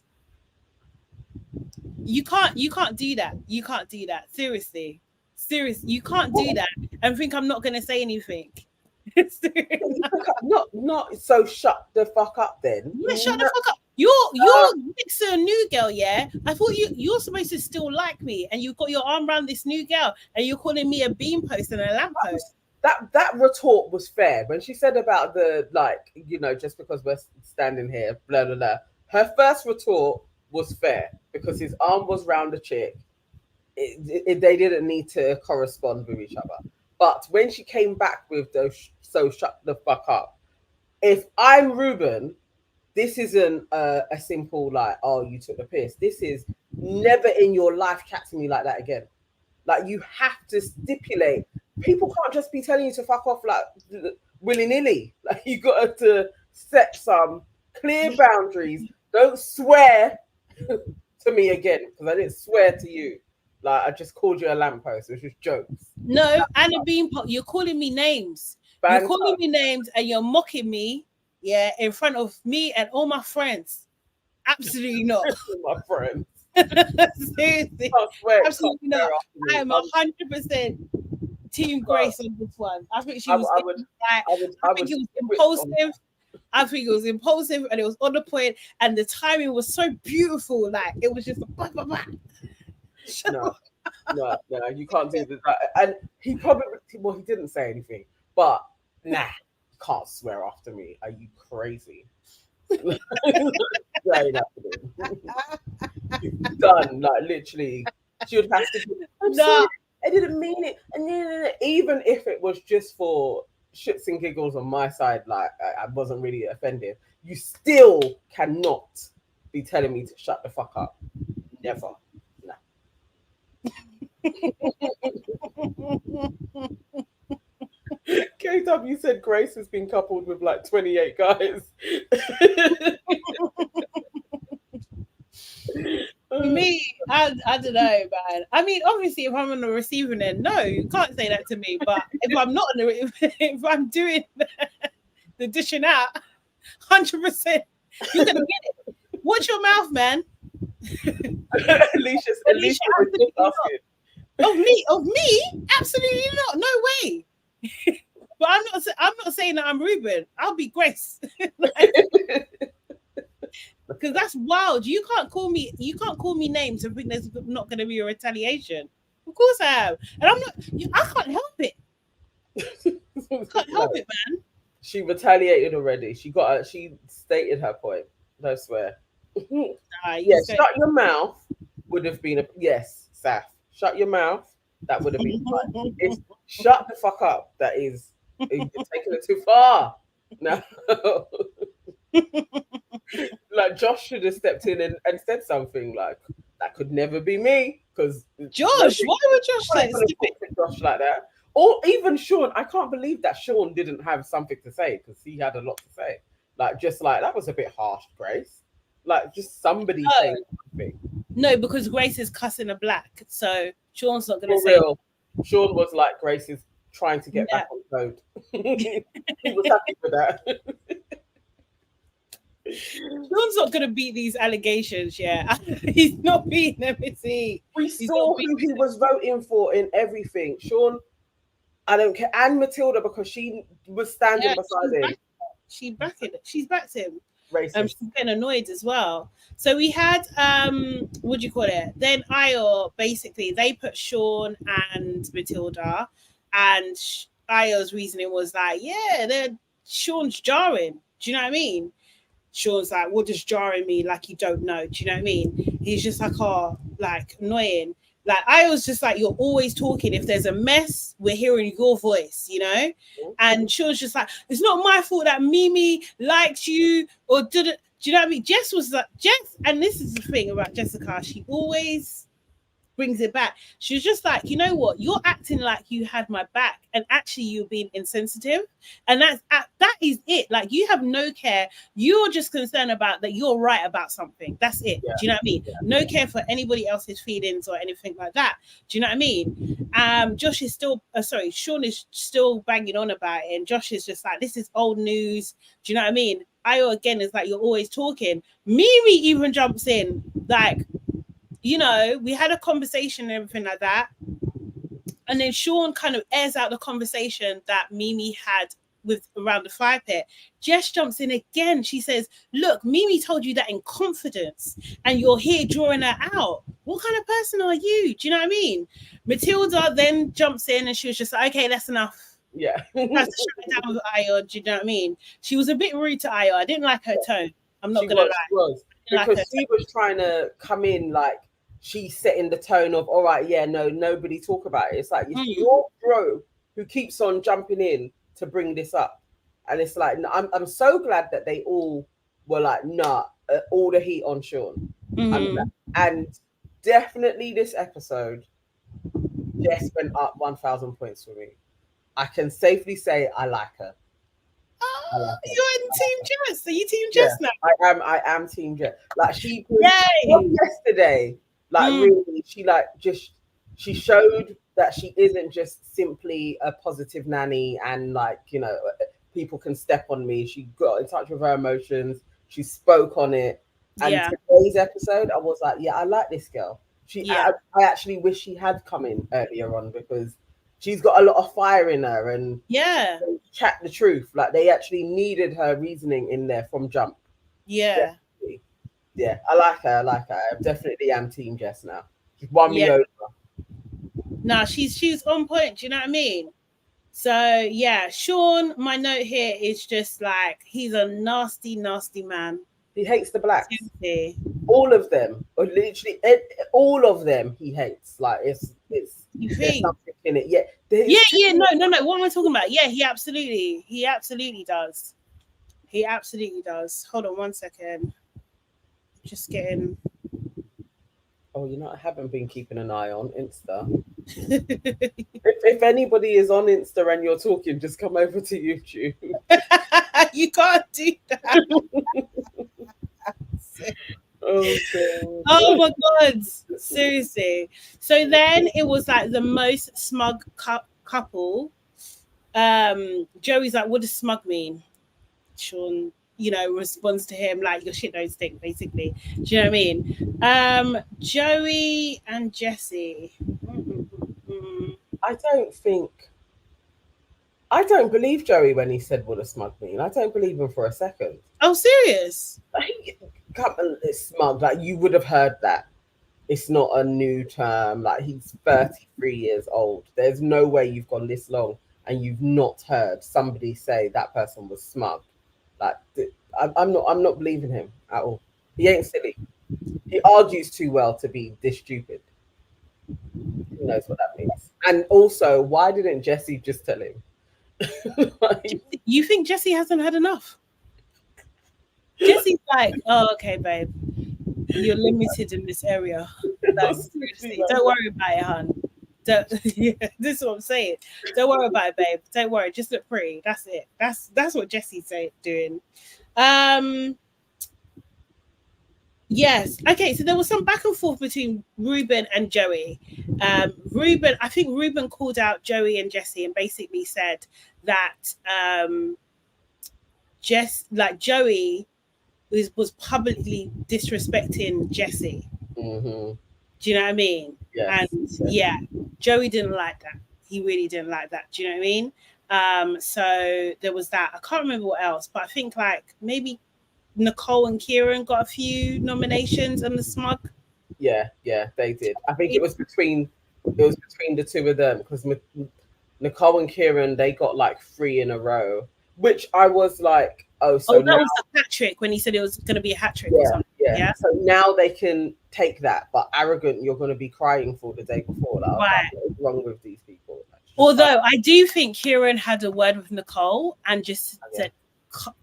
S1: You can't do that. You can't do that. Seriously, you can't do that and think I'm not going to say anything.
S2: not so shut the fuck up then.
S1: Yeah, shut the fuck up. You're next to a new girl, yeah? I thought you're supposed to still like me, and you've got your arm around this new girl, and you're calling me a beam post and a lamp post.
S2: That retort was fair when she said about the, like, you know, just because we're standing here, blah blah blah. Her first retort was fair because his arm was round the chick. They didn't need to correspond with each other. But when she came back with those, so shut the fuck up. If I'm Ruben, this isn't a simple like, oh, you took the piss. This is never in your life catching me like that again. Like, you have to stipulate. People can't just be telling you to fuck off like willy-nilly. Like, you got to set some clear boundaries. Don't swear to me again, because I didn't swear to you. Like, I just called you a lamppost, which was jokes.
S1: No, and a beanpot. You're calling me names. You're calling me names and you're mocking me, yeah, in front of me and all my friends. Absolutely not.
S2: My friends.
S1: Seriously. Absolutely not. I am 100% Team Grace on this one. I think she was I think it was impulsive. I think it was impulsive and it was on the point, and the timing was so beautiful. Like, it was just blah, blah, blah.
S2: No, you can't do that. And he probably, well, he didn't say anything, but nah, you can't swear after me. Are you crazy? Done. Like, literally, she would have to be, I'm sorry, I didn't mean it. And even if it was just for shits and giggles on my side, like, I wasn't really offended, you still cannot be telling me to shut the fuck up. Never. KW said Grace has been coupled with like 28 guys.
S1: Me, I don't know, man. I mean, obviously, if I'm on the receiving end, no, you can't say that to me. But if I'm not on the, if I'm doing the dishing out, 100%, you're gonna get it. Watch your mouth, man.
S2: Alicia was just asking.
S1: Of me, absolutely not. No way. But I'm not saying that I'm Ruben. I'll be Grace. Because that's wild. You can't call me names and think there's not going to be a retaliation. Of course I am, and I'm not. I can't help it. Can't help it, man.
S2: She retaliated already. She stated her point. No swear. Yes, shut your mouth would have been yes, Saf. Shut your mouth. That would have been fine. It's shut the fuck up. That is, you're taking it too far. No. Like Josh should have stepped in and said something like, "That could never be me," because
S1: Josh, why would Josh say
S2: Josh like that? Or even Sean. I can't believe that Sean didn't have something to say because he had a lot to say. Like, just like that was a bit harsh, Grace. Like, just somebody saying something.
S1: No, because Grace is cussing a black, so Sean's not going to
S2: For
S1: say.
S2: real. Sean was like, Grace is trying to get back on code. He was happy with that.
S1: Sean's not going to beat these allegations, yeah. He's not beating them, is he?
S2: We saw who he was voting for in everything. Sean, I don't care. And Matilda, because she was standing beside him.
S1: She's backed him.
S2: Racist.
S1: She's getting annoyed as well. So we had what do you call it? Then Ayo, basically they put Sean and Matilda, and Ayo's reasoning was like, yeah, Sean's jarring. Do you know what I mean? Sean's like, what does jarring mean? Like, you don't know. Do you know what I mean? He's just like, oh, like annoying. Like, I was just like, you're always talking. If there's a mess, we're hearing your voice, you know? And Sean's just like, it's not my fault that MIMII likes you or didn't. Do you know what I mean? Jess was like, and this is the thing about Jessica, she always brings it back. She was just like, you know what? You're acting like you had my back, and actually you're being insensitive. And that is it. Like, you have no care. You're just concerned about that you're right about something. That's it.
S2: Yeah.
S1: Do you know what I mean? Yeah. No care for anybody else's feelings or anything like that. Do you know what I mean? Josh is still, Sean is still banging on about it, and Josh is just like, this is old news. Do you know what I mean? Ayo again is like, you're always talking. MIMII even jumps in, like, you know, we had a conversation and everything like that. And then Sean kind of airs out the conversation that MIMII had with around the fire pit. Jess jumps in again. She says, look, MIMII told you that in confidence and you're here drawing her out. What kind of person are you? Do you know what I mean? Matilda then jumps in and she was just like, okay, that's enough.
S2: Yeah.
S1: Has to shut it down with Ayo. Do you know what I mean? She was a bit rude to Ayo. I didn't like her tone. I'm not going to lie.
S2: She was. Because she was trying to come in like, she's setting the tone of, all right, yeah, no, nobody talk about it. It's like, it's your bro who keeps on jumping in to bring this up. And it's like, I'm so glad that they all were like, nah, all the heat on Sean. And definitely this episode, Jess went up 1,000 points for me. I can safely say I like her.
S1: You're in Team Jess. Are you Team Jess now?
S2: I am Team Jess. Like, she yesterday, like really, she showed that she isn't just simply a positive nanny and like, you know, people can step on me. She got in touch with her emotions. She spoke on it. And today's episode, I was like, yeah, I like this girl. I actually wish she had come in earlier on because she's got a lot of fire in her and chat the truth. Like, they actually needed her reasoning in there from jump.
S1: Yeah.
S2: Yeah, I like her. I definitely am Team Jess now. She's won me over.
S1: No, she's on point. Do you know what I mean? So yeah, Sean, my note here is just like, he's a nasty, nasty man.
S2: He hates the blacks.
S1: Seriously.
S2: All of them, or literally all of them, he hates. Like, it's.
S1: You think?
S2: Something in it, yeah.
S1: No. What am I talking about? Yeah, he absolutely does. He absolutely does. Hold on 1 second. Just getting.
S2: Oh, you know, I haven't been keeping an eye on Insta. if anybody is on Insta and you're talking, just come over to YouTube.
S1: You can't do that. Oh my God, seriously. So then it was like the most smug couple. Joey's like, what does smug mean? Sean, you know, responds to him like, your shit don't stink, basically. Do you know what I mean? Joey and Jesse.
S2: I don't believe Joey when he said what does smug mean. I don't believe him for a second.
S1: Oh, serious?
S2: It's smug. Like, you would have heard that. It's not a new term. Like, he's 33 years old. There's no way you've gone this long and you've not heard somebody say that person was smug. Like, I'm not believing him at all. He ain't silly. He argues too well to be this stupid. Who knows what that means? And also, why didn't Jesse just tell him?
S1: You think Jesse hasn't had enough? Jesse's like, oh, okay, babe, you're limited in this area. Like, seriously, don't worry about it, hon. Don't, yeah, this is what I'm saying. Don't worry about it, babe. Don't worry. Just look pretty. That's it. That's what Jesse's doing. Yes. Okay. So there was some back and forth between Ruben and Joey. I think Ruben called out Joey and Jesse and basically said that Joey was publicly disrespecting Jesse.
S2: Mm-hmm.
S1: Do you know what I mean?
S2: Yes.
S1: And yeah, Joey didn't like that. He really didn't like that. Do you know what I mean? So there was that. I can't remember what else, but I think like maybe Nicole and Kieran got a few nominations on the smug.
S2: Yeah, they did. I think it was between the two of them, because Nicole and Kieran, they got like 3 in a row, which I was like, oh, so
S1: that
S2: now,
S1: was the hat trick when he said it was going to be a hat trick or something. Yeah.
S2: So now they can take that, but arrogant, you're going to be crying for the day before. Like,
S1: Right.
S2: what is wrong with these people?
S1: Although I do think Kieran had a word with Nicole and just said,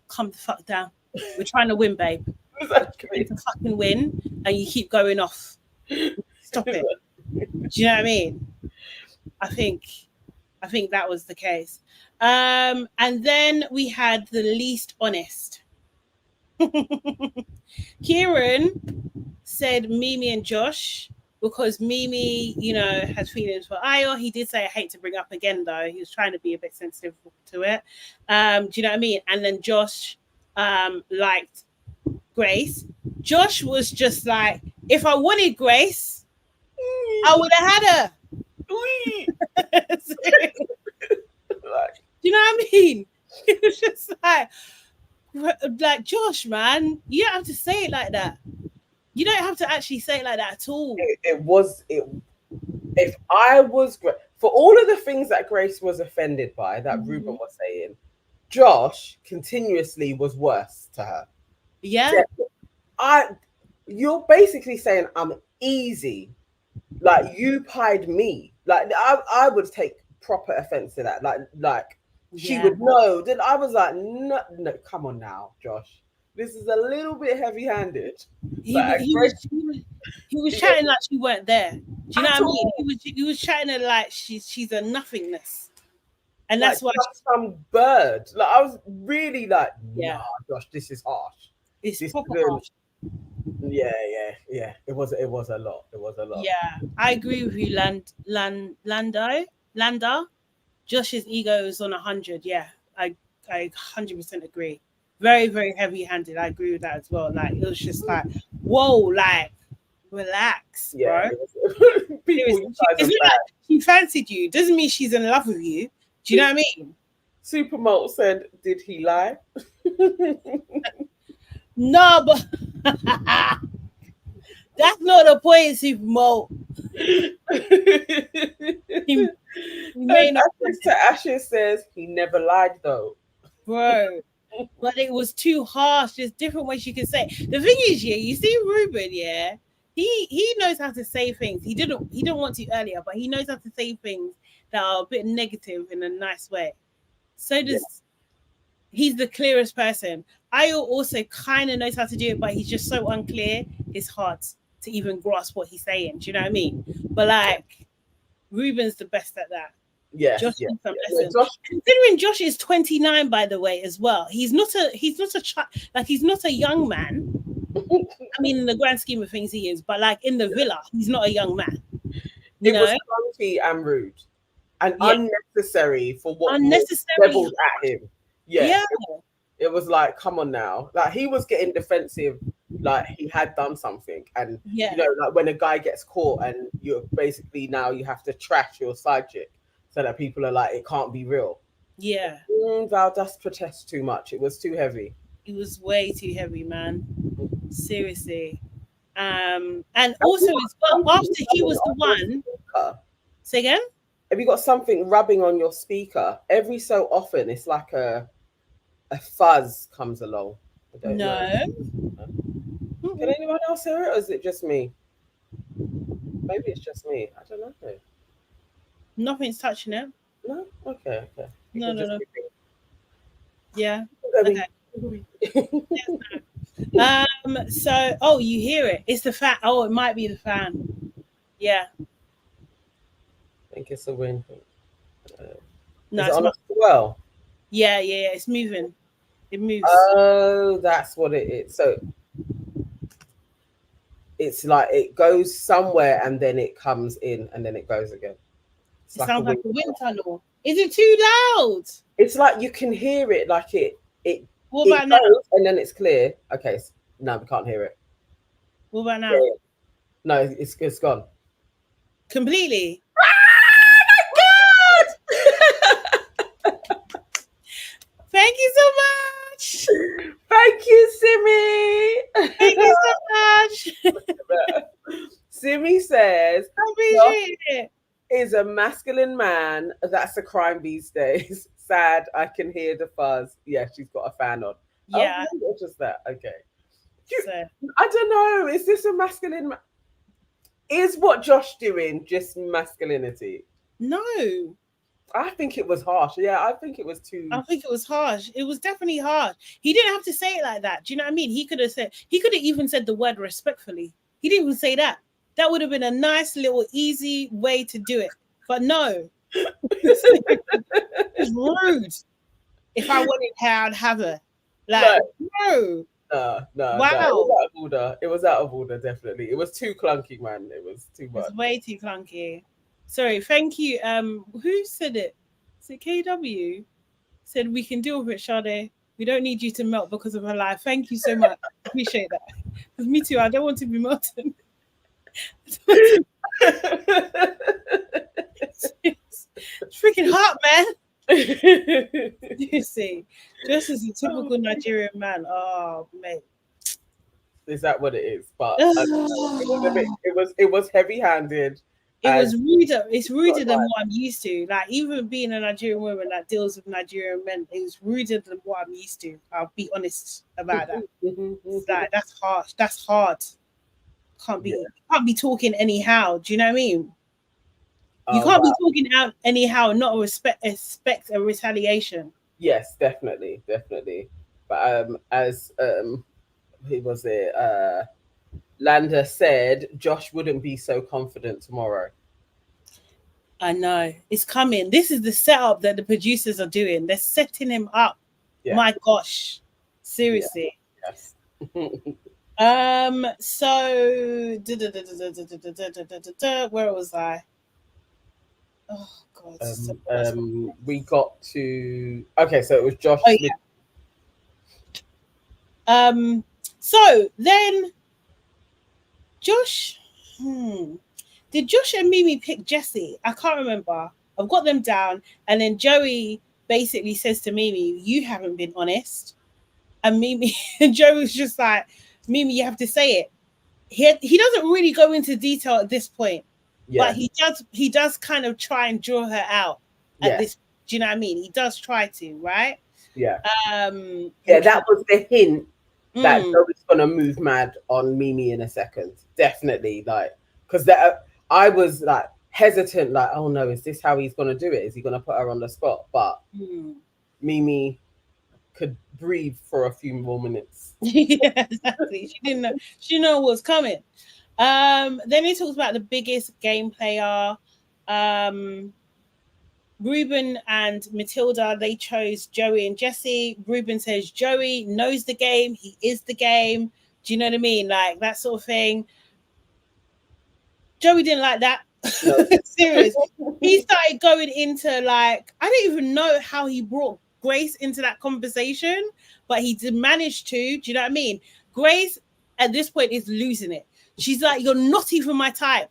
S1: "Calm the fuck down. We're trying to win, babe.
S2: Exactly.
S1: We're trying to fucking win, and you keep going off. Stop it." Do you know what I mean? I think that was the case. And then we had the least honest. Kieran said MIMII and Josh, because MIMII, has feelings for Ayo. He did say, I hate to bring up again, though. He was trying to be a bit sensitive to it. Do you know what I mean? And then Josh liked Grace. Josh was just like, if I wanted Grace, I would have had her. Do you know what I mean? It was just like Josh, man, you don't have to say it like that. You don't have to actually say it like that at all.
S2: If I was, for all of the things that Grace was offended by, that Ruben was saying, Josh continuously was worse to her.
S1: Yeah.
S2: You're basically saying I'm easy. Like, you pied me. Like, I would take proper offense to that. Like she would know. Then I was like, no, come on now, Josh. This is a little bit heavy-handed.
S1: He was chatting like she weren't there. Do you know what I mean? He was chatting like she's a nothingness, and that's why
S2: some bird. Like, I was really like, nah, Josh, this is harsh.
S1: It's proper harsh.
S2: Yeah. It was a lot. It was a lot.
S1: Yeah, I agree with you, Landa. Josh's ego is on 100. Yeah, I 100% agree. Very, very heavy-handed. I agree with that as well. Like, it was just like, whoa, like, relax, bro. It's not like she fancied you. Doesn't mean she's in love with you. Do you know what I mean?
S2: Supermalt said, did he lie?
S1: No, but that's not the point, Supermalt. he may not.
S2: Ashes says he never lied though.
S1: Bro. But it was too harsh. There's different ways you can say. The thing is, you see Ruben, he knows how to say things. He didn't want to earlier, but he knows how to say things that are a bit negative in a nice way. So he's the clearest person. Ayo also kind of knows how to do it, but he's just so unclear. It's hard to even grasp what he's saying. Do you know what I mean? But like, Ruben's the best at that.
S2: Yeah,
S1: Josh, considering Josh is 29, by the way, as well. He's not a child. Like, he's not a young man. I mean, in the grand scheme of things, he is. But like, in the villa, he's not a young man.
S2: It was clunky and rude and unnecessary for what was leveled at him. Yeah. It was like, come on now. Like, he was getting defensive, like he had done something. And, like when a guy gets caught and you're basically now you have to trash your side chick so that people are like, it can't be real.
S1: Yeah.
S2: Val just protest too much. It was too heavy.
S1: It was way too heavy, man. Seriously. And also as well, after he was the one. Say again?
S2: Have you got something rubbing on your speaker? Every so often, it's like a fuzz comes along. I don't know. Can anyone else hear it, or is it just me? Maybe it's just me. I don't know.
S1: Nothing's touching it.
S2: No? Okay.
S1: No. Yeah. Okay. So, oh, you hear it. It's the fan. Oh, it might be the fan. Yeah.
S2: I think it's a win.
S1: No,
S2: Is it
S1: it's
S2: on
S1: my.
S2: us as well?
S1: Yeah. It's moving. It moves.
S2: Oh, that's what it is. So it's like it goes somewhere and then it comes in and then it goes again. It's
S1: It
S2: like a
S1: sounds like
S2: wind.
S1: a wind tunnel. Is it too loud?
S2: It's like you can hear it, like it
S1: What
S2: it
S1: about now?
S2: goes and then it's clear. Okay, no, we can't hear it.
S1: What about
S2: Yeah,
S1: now?
S2: yeah. No, it's gone.
S1: Completely. Thank you so much.
S2: Thank you, Simi.
S1: Thank you so much.
S2: Simi says,
S1: I appreciate it.
S2: is a masculine man. That's a crime these days. Sad, I can hear the fuzz. Yeah, she's got a fan on.
S1: Yeah.
S2: Oh, it's just that. Okay.
S1: So,
S2: I don't know. Is this a masculine? Is what Josh doing just masculinity?
S1: no.
S2: I think it was harsh. Yeah, I think it was too.
S1: I think it was harsh. It was definitely harsh. He didn't have to say it like that. Do you know what I mean? He could have even said the word respectfully. He didn't even say that. That would have been a nice little easy way to do it. But no. It's rude. If I wanted her, I'd have her. Like, no.
S2: No.
S1: Wow.
S2: It was out of order. It was out of order, definitely. It was too clunky, man. It was too much.
S1: It's way too clunky. Sorry, thank you. Who said it? Is it KW? Said we can deal with it, Sade. We don't need you to melt because of her life. Thank you so much. Appreciate that. Because me too, I don't want to be melted. It's freaking hot, man. You see, just as a typical Nigerian man. Oh, mate.
S2: Is that what it is? But it was heavy-handed.
S1: It was ruder. It's ruder than what I'm used to. Like, even being a Nigerian woman that deals with Nigerian men, it was ruder than what I'm used to. I'll be honest about that. Like, that's harsh. That's hard. Can't be talking anyhow. Do you know what I mean? You can't be talking out anyhow, not expect a retaliation.
S2: Yes, definitely. But as who was it? Landa said Josh wouldn't be so confident tomorrow.
S1: I know. It's coming. This is the setup that the producers are doing. They're setting him up. Yeah. My gosh. Seriously.
S2: Yeah. Yes.
S1: So where was I? Oh God.
S2: We got to so it was Josh.
S1: Oh, yeah. So then Josh, did Josh and MIMII pick Jessie? I can't remember. I've got them down. And then Joey basically says to MIMII, you haven't been honest. And MIMII, and Joey's just like, MIMII, you have to say it. He doesn't really go into detail at this point. Yeah. But he does kind of try and draw her out at this. Do you know what I mean? He does try to, right?
S2: Yeah. That was the hint that Joey's gonna move mad on MIMII in a second. Definitely, like, because I was like hesitant, like, oh no, is this how he's gonna do it? Is he gonna put her on the spot? But MIMII could breathe for a few more minutes.
S1: Yeah, exactly. She didn't know. She knew what was coming. Then he talks about the biggest game player. Ruben and Matilda, they chose Joey and Jessie. Ruben says Joey knows the game. He is the game. Do you know what I mean? Like, that sort of thing. Joey didn't like that. No. Serious. He started going into, like, I don't even know how he brought Grace into that conversation, but he did manage to. Do you know what I mean? Grace, at this point, is losing it. She's like, you're not even my type.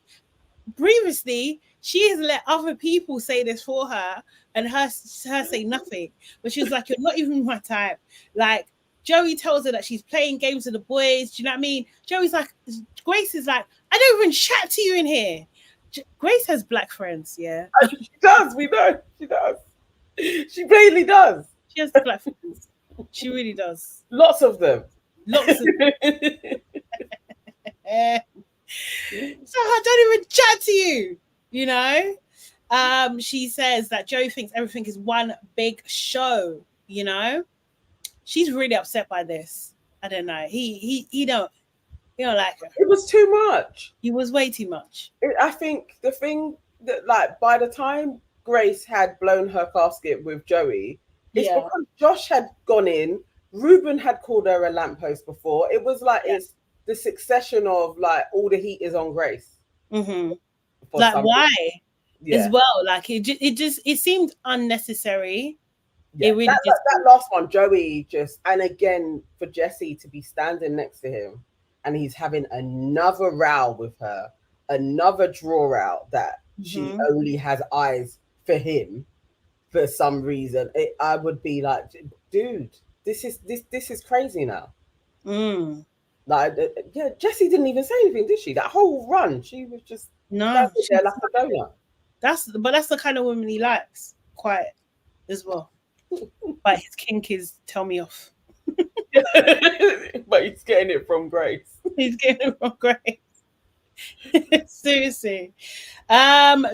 S1: Previously, she has let other people say this for her and her say nothing. But she was like, you're not even my type. Like, Joey tells her that she's playing games with the boys. Do you know what I mean? Joey's like, Grace is like, I don't even chat to you in here. Grace has black friends, yeah.
S2: She does, we know. She does. She plainly does.
S1: She has black friends. She really does.
S2: Lots of them.
S1: Lots of them. So I don't even chat to you, you know. She says that Joey thinks everything is one big show, you know. She's really upset by this. I don't know. He don't like her.
S2: It was too much.
S1: He was way too much.
S2: I think the thing that, like, by the time Grace had blown her casket with Joey, it's because Josh had gone in. Ruben had called her a lamppost before. It was like it's the succession of like all the heat is on Grace.
S1: Mm-hmm. Like why? As well, like it seemed unnecessary.
S2: Yeah,
S1: it really
S2: that last one, Joey just, and again for Jessie to be standing next to him, and he's having another row with her, another draw out that she only has eyes for him for some reason. I would be like, dude, this is crazy now. Like, yeah, Jessie didn't even say anything, did she? That whole run, she was just there like a donut.
S1: That's the kind of woman he likes, quiet as well. But his kink is tell me off.
S2: But he's getting it from Grace.
S1: He's getting it from Grace. Seriously.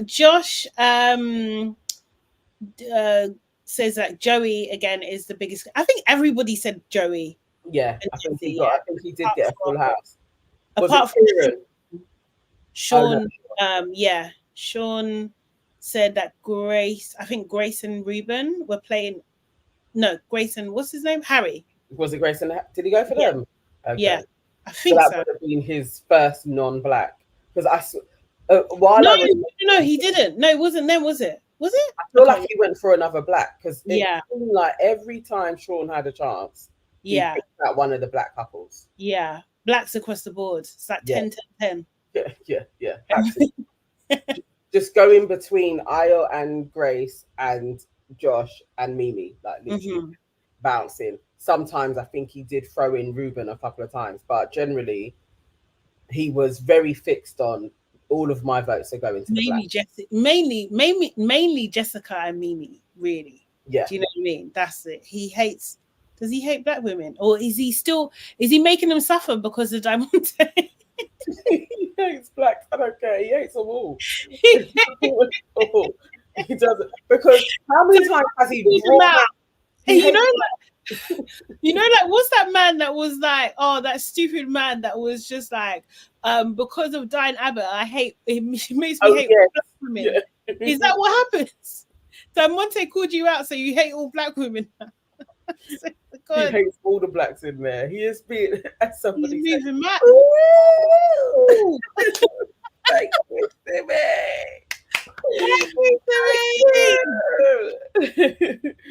S1: Josh says that Joey again is the biggest. I think everybody said Joey.
S2: Yeah, I think he did get a full house.
S1: Apart from Sean, Sean said that Grace, I think Grace and Ruben were playing. No, Grace and what's his name? Harry.
S2: Was it Grace and did he go for them? Okay.
S1: Yeah, I think so.
S2: That would have been his first non-black. Because
S1: no, he didn't. No, it wasn't them, was it? Was it?
S2: I feel like he went for another black because it seemed like every time Sean had a chance, he picked out one of the black couples.
S1: Yeah, blacks across the board. It's like 10-10-10.
S2: Yeah. Just going between Ayo and Grace and Josh and Mimi, like literally bouncing. Sometimes I think he did throw in Ruben a couple of times, but generally he was very fixed on all of my votes are going to mainly
S1: Jessica and Mimi, really.
S2: Yeah.
S1: Do you know what I mean? That's it. Does he hate black women? Or is he making them suffer because of Diamante?
S2: He hates blacks. I don't care. He hates them all. He doesn't, because how many times has he drawn out?
S1: Hey, what's that man that was like, that stupid man that was just like, because of Diane Abbott, I hate him. She makes me hate black women. Yeah. Is that what happens? Diamante called you out, so you hate all black women.
S2: He hates all the blacks in there. He is being, as somebody
S1: He's moving mad.
S2: Thank you, Timmy.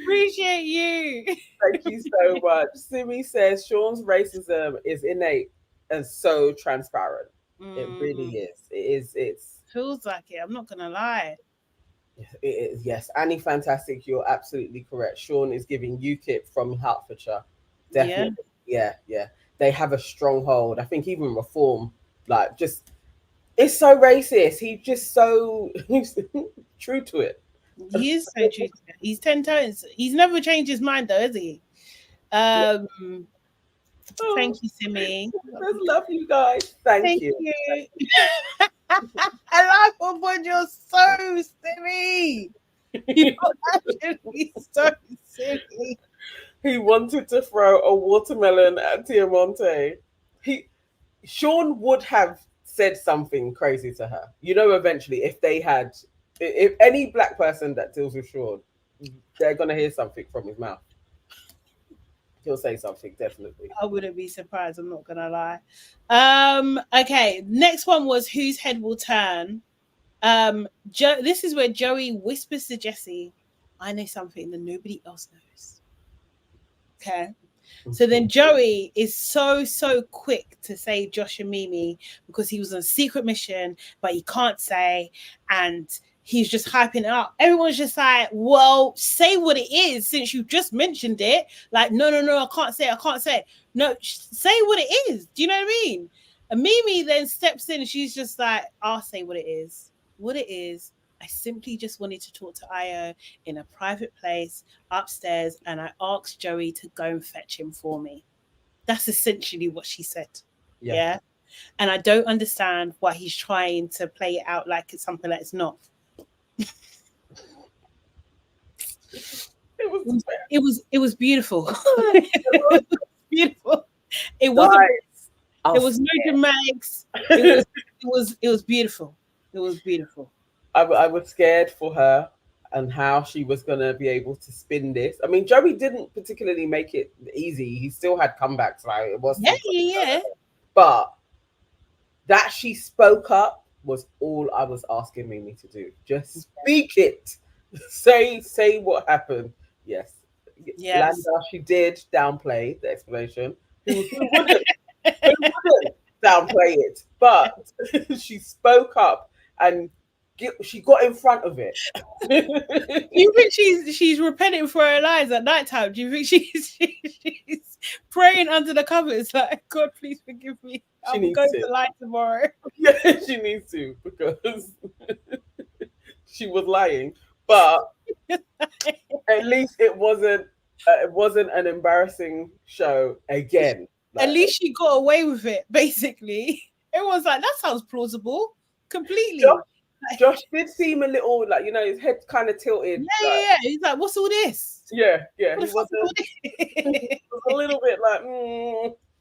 S1: Appreciate you.
S2: Thank you so much. Simi says Sean's racism is innate and so transparent. It really is. It's
S1: feels like it. I'm not gonna lie.
S2: It is, yes. Annie Fantastic, you're absolutely correct. Sean is giving UKIP from Hertfordshire. Definitely. Yeah. They have a stronghold. I think even Reform, like, just, it's so racist. He's just so true to it.
S1: He is so true to it. He's 10 tones. He's never changed his mind though, has he? Thank you, Simi.
S2: I love you guys. Thank you.
S1: I love when you're so silly. You're actually so silly.
S2: He wanted to throw a watermelon at Diamante. Sean would have said something crazy to her. You know, eventually, if any black person that deals with Sean, they're gonna hear something from his mouth. He'll say something, definitely.
S1: I wouldn't be surprised, I'm not gonna lie. Okay, next one was whose head will turn. This is where Joey whispers to Jessie, I know something that nobody else knows. Okay. So then Joey is so quick to say Josh and Mimi because he was on a secret mission, but he can't say, and he's just hyping it up. Everyone's just like, well, say what it is since you just mentioned it. Like, no, I can't say. No, say what it is. Do you know what I mean? And Mimi then steps in and she's just like, I'll say what it is. What it is, I simply just wanted to talk to Ayo in a private place upstairs, and I asked Joey to go and fetch him for me. That's essentially what she said. Yeah. And I don't understand why he's trying to play it out like it's something that it's not. It was beautiful. It was beautiful. It wasn't.
S2: Guys,
S1: There was no dramatics. It was beautiful. It was beautiful.
S2: I was scared for her and how she was going to be able to spin this. I mean, Joey didn't particularly make it easy. He still had comebacks, like it was.
S1: Yeah.
S2: But that she spoke up was all I was asking Mimi to do. Just speak it. Say what happened. Yes. Landa, she did downplay the explanation. Who wouldn't? Who wouldn't downplay it? But she spoke up and she got in front of it.
S1: You think she's repenting for her lies at night time? Do you think she's praying under the covers like, God, please forgive me? I'm going to lie tomorrow.
S2: Yeah, she needs to, because she was lying. But at least it wasn't an embarrassing show again.
S1: At least she got away with it, basically. Everyone's like, that sounds plausible. Completely.
S2: Josh did seem a little like, his head kind of tilted.
S1: Yeah. He's like, what's all this?
S2: Yeah. He was a little bit like,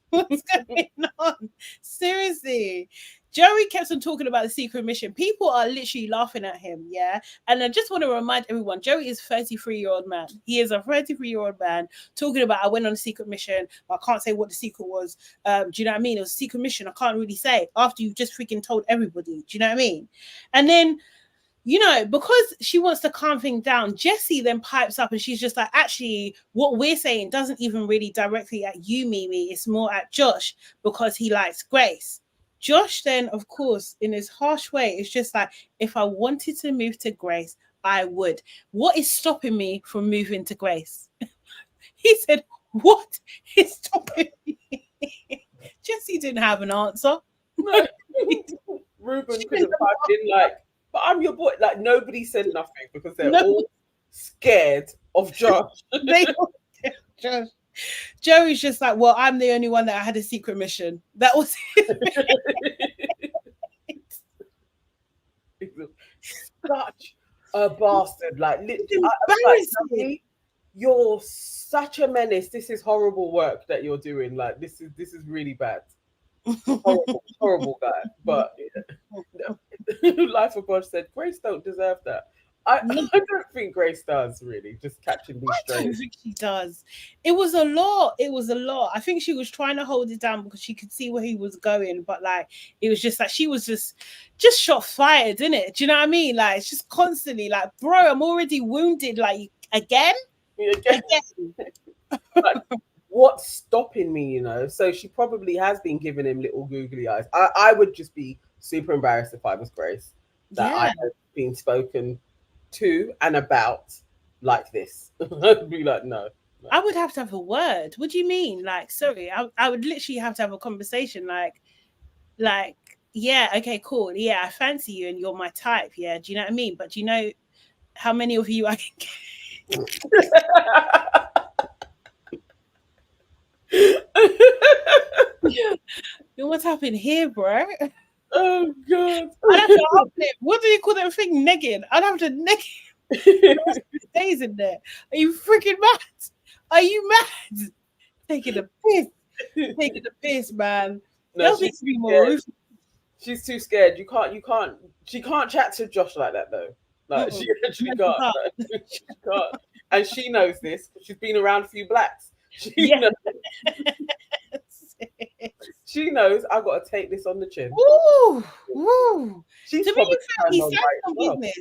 S1: What's going on? Seriously. Joey kept on talking about the secret mission. People are literally laughing at him, yeah? And I just want to remind everyone, Joey is a 33-year-old man. He is a 33-year-old man talking about, I went on a secret mission, but I can't say what the secret was. Do you know what I mean? It was a secret mission. I can't really say after you've just freaking told everybody. Do you know what I mean? And then, because she wants to calm things down, Jessie then pipes up and she's just like, actually, what we're saying doesn't even really directly at you, Mimi. It's more at Josh because he likes Grace. Josh then, of course, in his harsh way, is just like, if I wanted to move to Grace, I would. What is stopping me from moving to Grace? He said, what is stopping me? Jessie didn't have an answer.
S2: No. Ruben could have piped in like, but I'm your boy. Like, nobody said nothing because they're all scared of Josh.
S1: They all scared of Josh. Joey's just like, well, I'm the only one that had a secret mission. That was
S2: such a bastard. Like, literally, you're such a menace. This is horrible work that you're doing. Like, this is really bad. Horrible guy. But Life of God said Grace don't deserve that. I don't think Grace does, really, just catching these strays. I don't
S1: think she does. It was a lot. I think she was trying to hold it down because she could see where he was going, but like it was just like she was just shot fired, didn't it? Do you know what I mean? Like it's just constantly like, bro, I'm already wounded. Like again.
S2: Like, what's stopping me? So she probably has been giving him little googly eyes. I would just be super embarrassed if I was Grace that I had been spoken to and about like this. I'd be like, no.
S1: I would have to have a word. What do you mean? Like, sorry, I would literally have to have a conversation. Like, yeah, okay, cool. Yeah, I fancy you and you're my type. Yeah, do you know what I mean? But do you know how many of you I can get? What's happened here, bro?
S2: Oh God!
S1: I'd have to up it. What do you call that thing? Negging. I'd have to neg him. Days in there. Are you freaking mad? Are you mad? Taking the piss, man.
S2: No, she's too more. She's too scared. You can't. She can't chat to Josh like that though. Like she actually can't. Like, she can't. And she knows this. She's been around a few blacks. She knows. She knows I've got to take this on the chin.
S1: Ooh.
S2: She's
S1: to me, he's standing on business.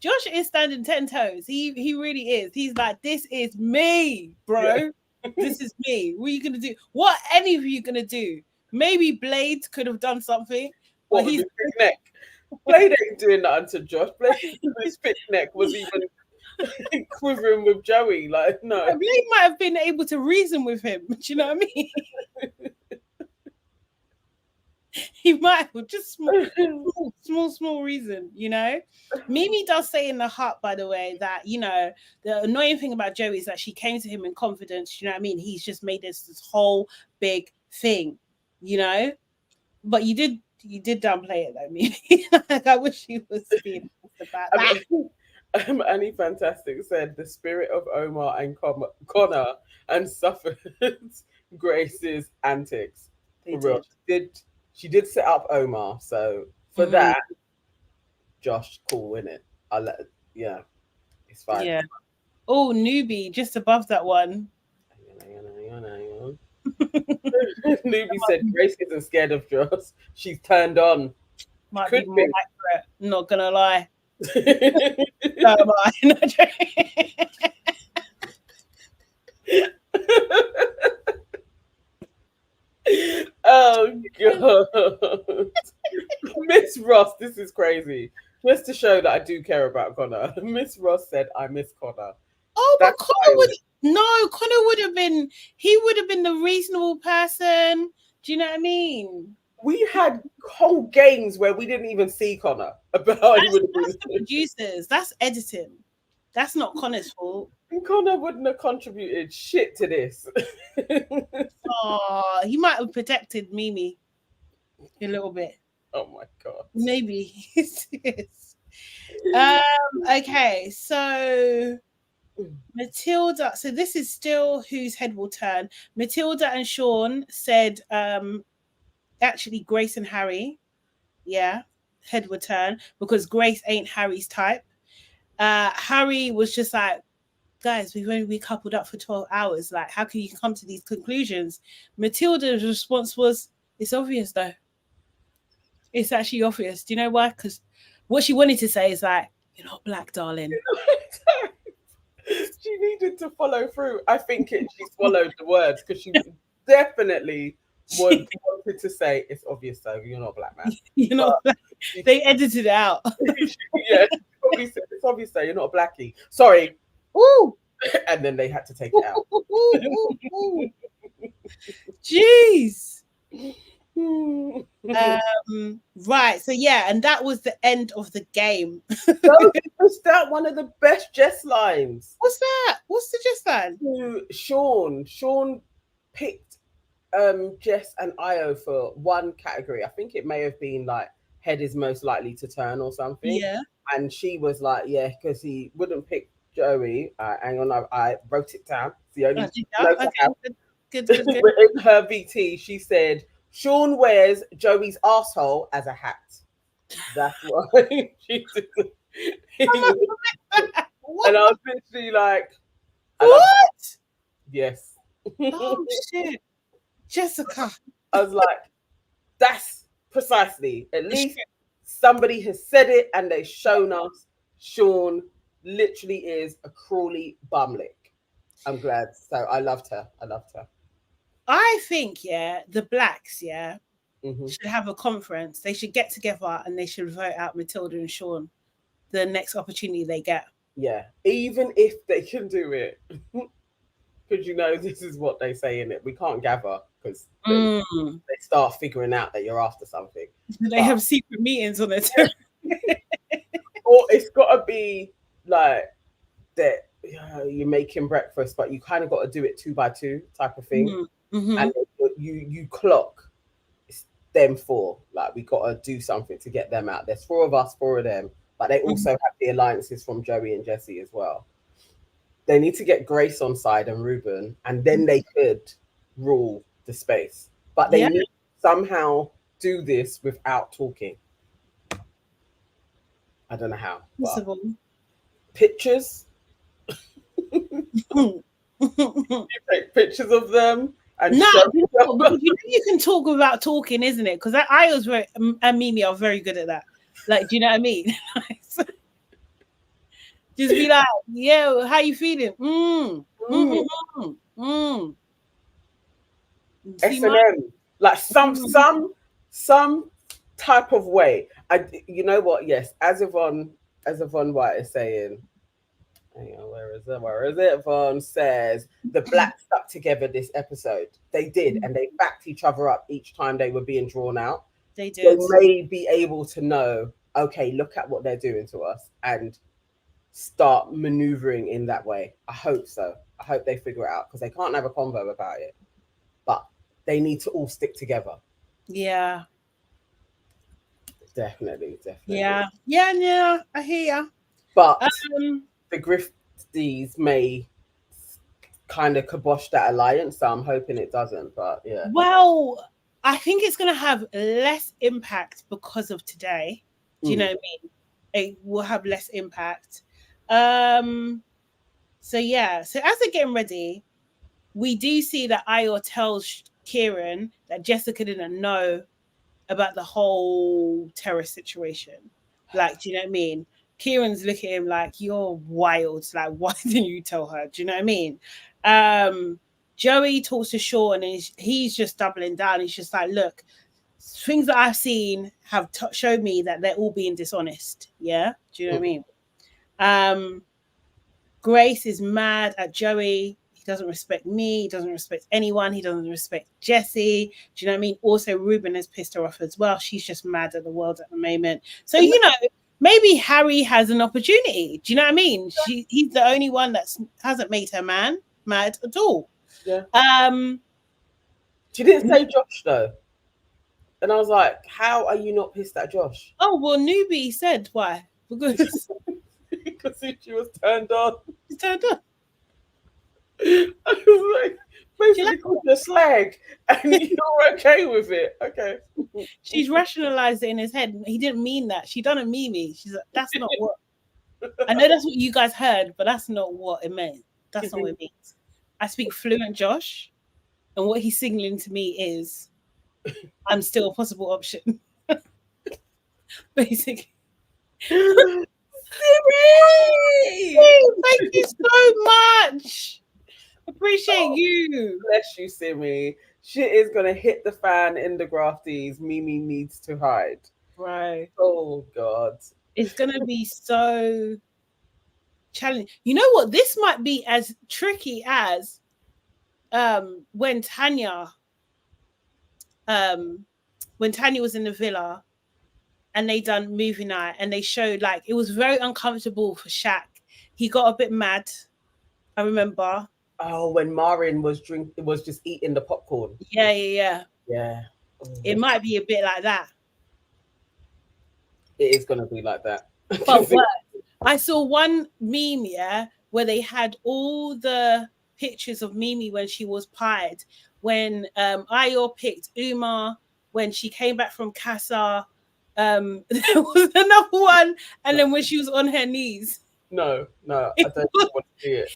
S1: Josh is standing 10 toes. He really is. He's like, this is me, bro. Yeah. This is me. What are you gonna do? What any of you gonna do? Maybe Blade could have done something.
S2: What, with his big neck? Blade ain't doing that to Josh. Blade's big neck was even quivering with Joey. Like, no.
S1: Blade might have been able to reason with him. Do you know what I mean? He might have just small reason, Mimi does say in the hut, by the way, that the annoying thing about Joey is that she came to him in confidence. You know what I mean? He's just made this whole big thing, But you did downplay it though, Mimi. Like, I wish you was being about that.
S2: Annie Fantastic said the spirit of Omar and Connor and suffered Grace's antics.
S1: They
S2: For real.
S1: did.
S2: She did set up Omar, so for that, Josh, cool, innit? I'll let yeah, it's fine.
S1: Yeah. Oh, newbie, just above that one.
S2: Newbie said Grace isn't scared of Josh. She's turned on.
S1: Might
S2: Could
S1: be more
S2: be.
S1: accurate. Not gonna lie. No, am I?
S2: Oh god. Miss Ross, this is crazy. Just to show that I do care about Connor. Miss Ross said, I miss Connor.
S1: Oh, but
S2: That's
S1: Connor would Connor would have been the reasonable person. Do you know what I mean?
S2: We had whole games where we didn't even see Connor about he would have been.
S1: That's the producers. That's editing. That's not Connor's fault.
S2: And Connor wouldn't have contributed shit to this.
S1: Oh, he might have protected MIMII a little bit.
S2: Oh my god.
S1: Maybe. Okay, so Matilda. So this is still whose head will turn. Matilda and Sean said actually Grace and Harry. Yeah, head would turn because Grace ain't Harry's type. Harry was just like, guys, we've only been coupled up for 12 hours. Like, how can you come to these conclusions? Matilda's response was, it's obvious though. It's actually obvious. Do you know why? Because what she wanted to say is like, you're not black, darling.
S2: She needed to follow through. I think she swallowed the words because she definitely wanted to say, it's obvious though, you're not a black man.
S1: You're not black. They edited it out.
S2: Yeah, it's obvious though, you're not a blackie. Sorry.
S1: Ooh.
S2: And then they had to take it out.
S1: Jeez. Right, so yeah, and that was the end of the game.
S2: Was that one of the best Jess lines?
S1: What's that? What's the Jess line?
S2: Sean picked Jess and Io for one category. I think it may have been like head is most likely to turn or something.
S1: Yeah. And
S2: she was like, yeah, because he wouldn't pick Joey. Hang on, I wrote it down. It's the only
S1: good.
S2: In her VT, she said Sean wears Joey's asshole as a hat. That's why she did it. And I was literally like,
S1: what?
S2: Yes.
S1: Oh shit. Jessica.
S2: I was like, that's precisely. At least somebody has said it and they've shown us Sean literally is a Crawley bumlick. I'm glad. So I loved her.
S1: I think, yeah, the blacks, yeah, should have a conference. They should get together and they should vote out Matilda and Sean the next opportunity they get.
S2: Yeah, even if they can do it. Because, this is what they say in it. We can't gather because they start figuring out that you're after something.
S1: They have secret meetings on it.
S2: Or it's got to be like that you're making breakfast, but you kind of got to do it 2 by 2 type of thing. And you clock them 4. Like, we got to do something to get them out. There's 4 of us, 4 of them. But they also have the alliances from Joey and Jessie as well. They need to get Grace on side and Ruben, and then they could rule the space. But they need to somehow do this without talking. I don't know how. Pictures. You take pictures of them. And
S1: you can talk without talking, isn't it? Because I was and MIMII are very good at that. Like, do you know what I mean? Just be like, yeah, how you feeling?
S2: S&M, like some type of way. You know what? Yes, as Yvonne White is saying. Hang on, where is it? Yvonne says the blacks stuck together this episode. They did, and they backed each other up each time they were being drawn out.
S1: They did.
S2: They may be able to know, okay, look at what they're doing to us, and start maneuvering in that way. I hope so. I hope they figure it out because they can't have a convo about it. But they need to all stick together.
S1: Yeah.
S2: Definitely.
S1: Yeah. I hear ya.
S2: But the Grifties may kind of kibosh that alliance. So I'm hoping it doesn't. But yeah.
S1: Well, I think it's going to have less impact because of today. Do you know what I mean? It will have less impact. So yeah. So as they're getting ready, we do see that Ayo tells Kieran that Jessica didn't know about the whole terrorist situation. Like, do you know what I mean? Kieran's looking at him like, you're wild. Like, why didn't you tell her? Do you know what I mean? Joey talks to Sean and he's just doubling down. He's just like, look, things that I've seen have showed me that they're all being dishonest. Yeah? Do you know what I mean? Grace is mad at Joey. He doesn't respect me. He doesn't respect anyone. He doesn't respect Jessie. Do you know what I mean? Also, Ruben has pissed her off as well. She's just mad at the world at the moment. So, you know, maybe Harry has an opportunity. Do you know what I mean? He's the only one that hasn't made her mad at all.
S2: Yeah. She didn't say Josh though. And I was like, how are you not pissed at Josh?
S1: Oh, well, Newbie said why. Because
S2: she was turned on.
S1: She's turned on.
S2: I was like, basically called the slag, and you're okay with it. Okay.
S1: She's rationalized it in his head. He didn't mean that. She done a MIMII. She's like, that's not what. I know that's what you guys heard, but that's not what it meant. That's not what it means. I speak fluent Josh, and what he's signaling to me is, I'm still a possible option. Basically.
S2: Simi!
S1: Thank you so much. Appreciate you.
S2: Bless you, Simi. Shit is gonna hit the fan in the grafties. MIMII needs to hide.
S1: Right.
S2: Oh God.
S1: It's gonna be so challenging. You know what? This might be as tricky as when Tanya was in the villa and they done movie night and they showed like it was very uncomfortable for Shaq. He got a bit mad. I remember.
S2: Oh, when Marin was just eating the popcorn.
S1: Yeah.
S2: Oh.
S1: It might be a bit like that.
S2: It is gonna be like that.
S1: But I saw one meme, where they had all the pictures of MIMII when she was pied. When Ayo picked Uma, when she came back from Casa, there was another one, and then when she was on her knees.
S2: No, I don't want to see it.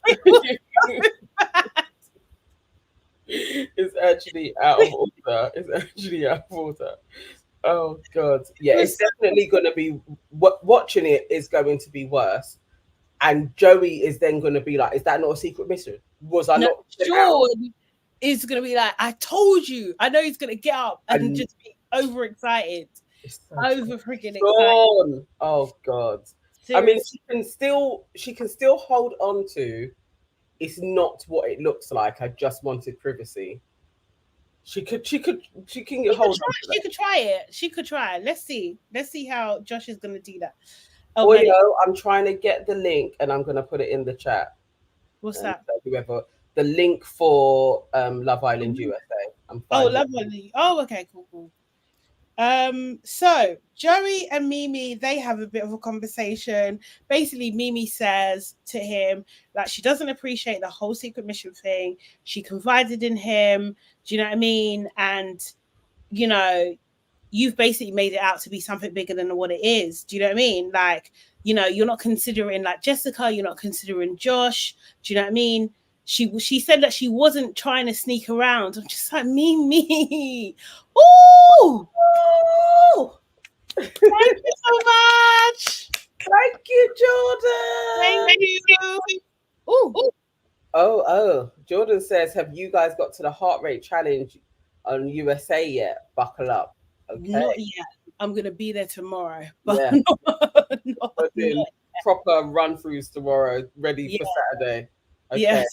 S2: It's actually out of order. Oh God, yeah, it's definitely going to be. Watching it is going to be worse, and Joey is then going to be like, "Is that not a secret mission? Was I not
S1: sure?" He's going to be like, "I told you." I know he's going to get up and just be overexcited, over freaking excited.
S2: Oh God. Seriously. I mean, she can still hold on to. It's not what it looks like. I just wanted privacy. She can hold on. She
S1: could try it. She could try. Let's see how Josh is going to do that.
S2: Okay. I'm trying to get the link and I'm going to put it in the chat.
S1: What's that?
S2: Whoever the link for Love Island USA.
S1: Love Island. Oh, okay, cool. So Joey and MIMII, they have a bit of a conversation. Basically, MIMII says to him that she doesn't appreciate the whole secret mission thing. She confided in him. Do you know what I mean? And, you know, you've basically made it out to be something bigger than what it is. Do you know what I mean? Like, you know, you're not considering like Jessica. You're not considering Josh. Do you know what I mean? She said that she wasn't trying to sneak around. I'm just like, MIMII. Ooh! Thank you so much.
S2: Thank you, Jordan.
S1: Thank you. Ooh.
S2: Oh. Jordan says, have you guys got to the heart rate challenge on USA yet? Buckle up. Okay.
S1: Not yet. I'm going to be there tomorrow. But
S2: yeah.
S1: not yet.
S2: Proper run-throughs tomorrow, ready for Saturday. Okay.
S1: Yes.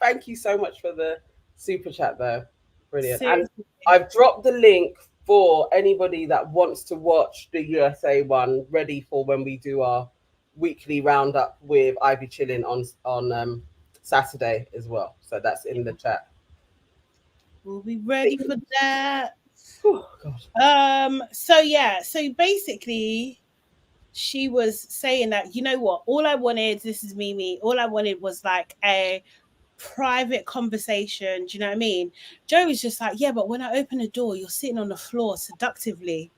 S2: Thank you so much for the super chat though. Brilliant.
S1: Seriously.
S2: And I've dropped the link for anybody that wants to watch the USA one, ready for when we do our weekly roundup with Ivy Chilling on Saturday as well. So that's in the chat.
S1: We'll be ready for that.
S2: Oh, God.
S1: So basically she was saying that, you know what, all I wanted, this is MIMII, all I wanted was like a private conversation. Do you know what I mean? Joey's just like, yeah, but when I open the door, you're sitting on the floor seductively.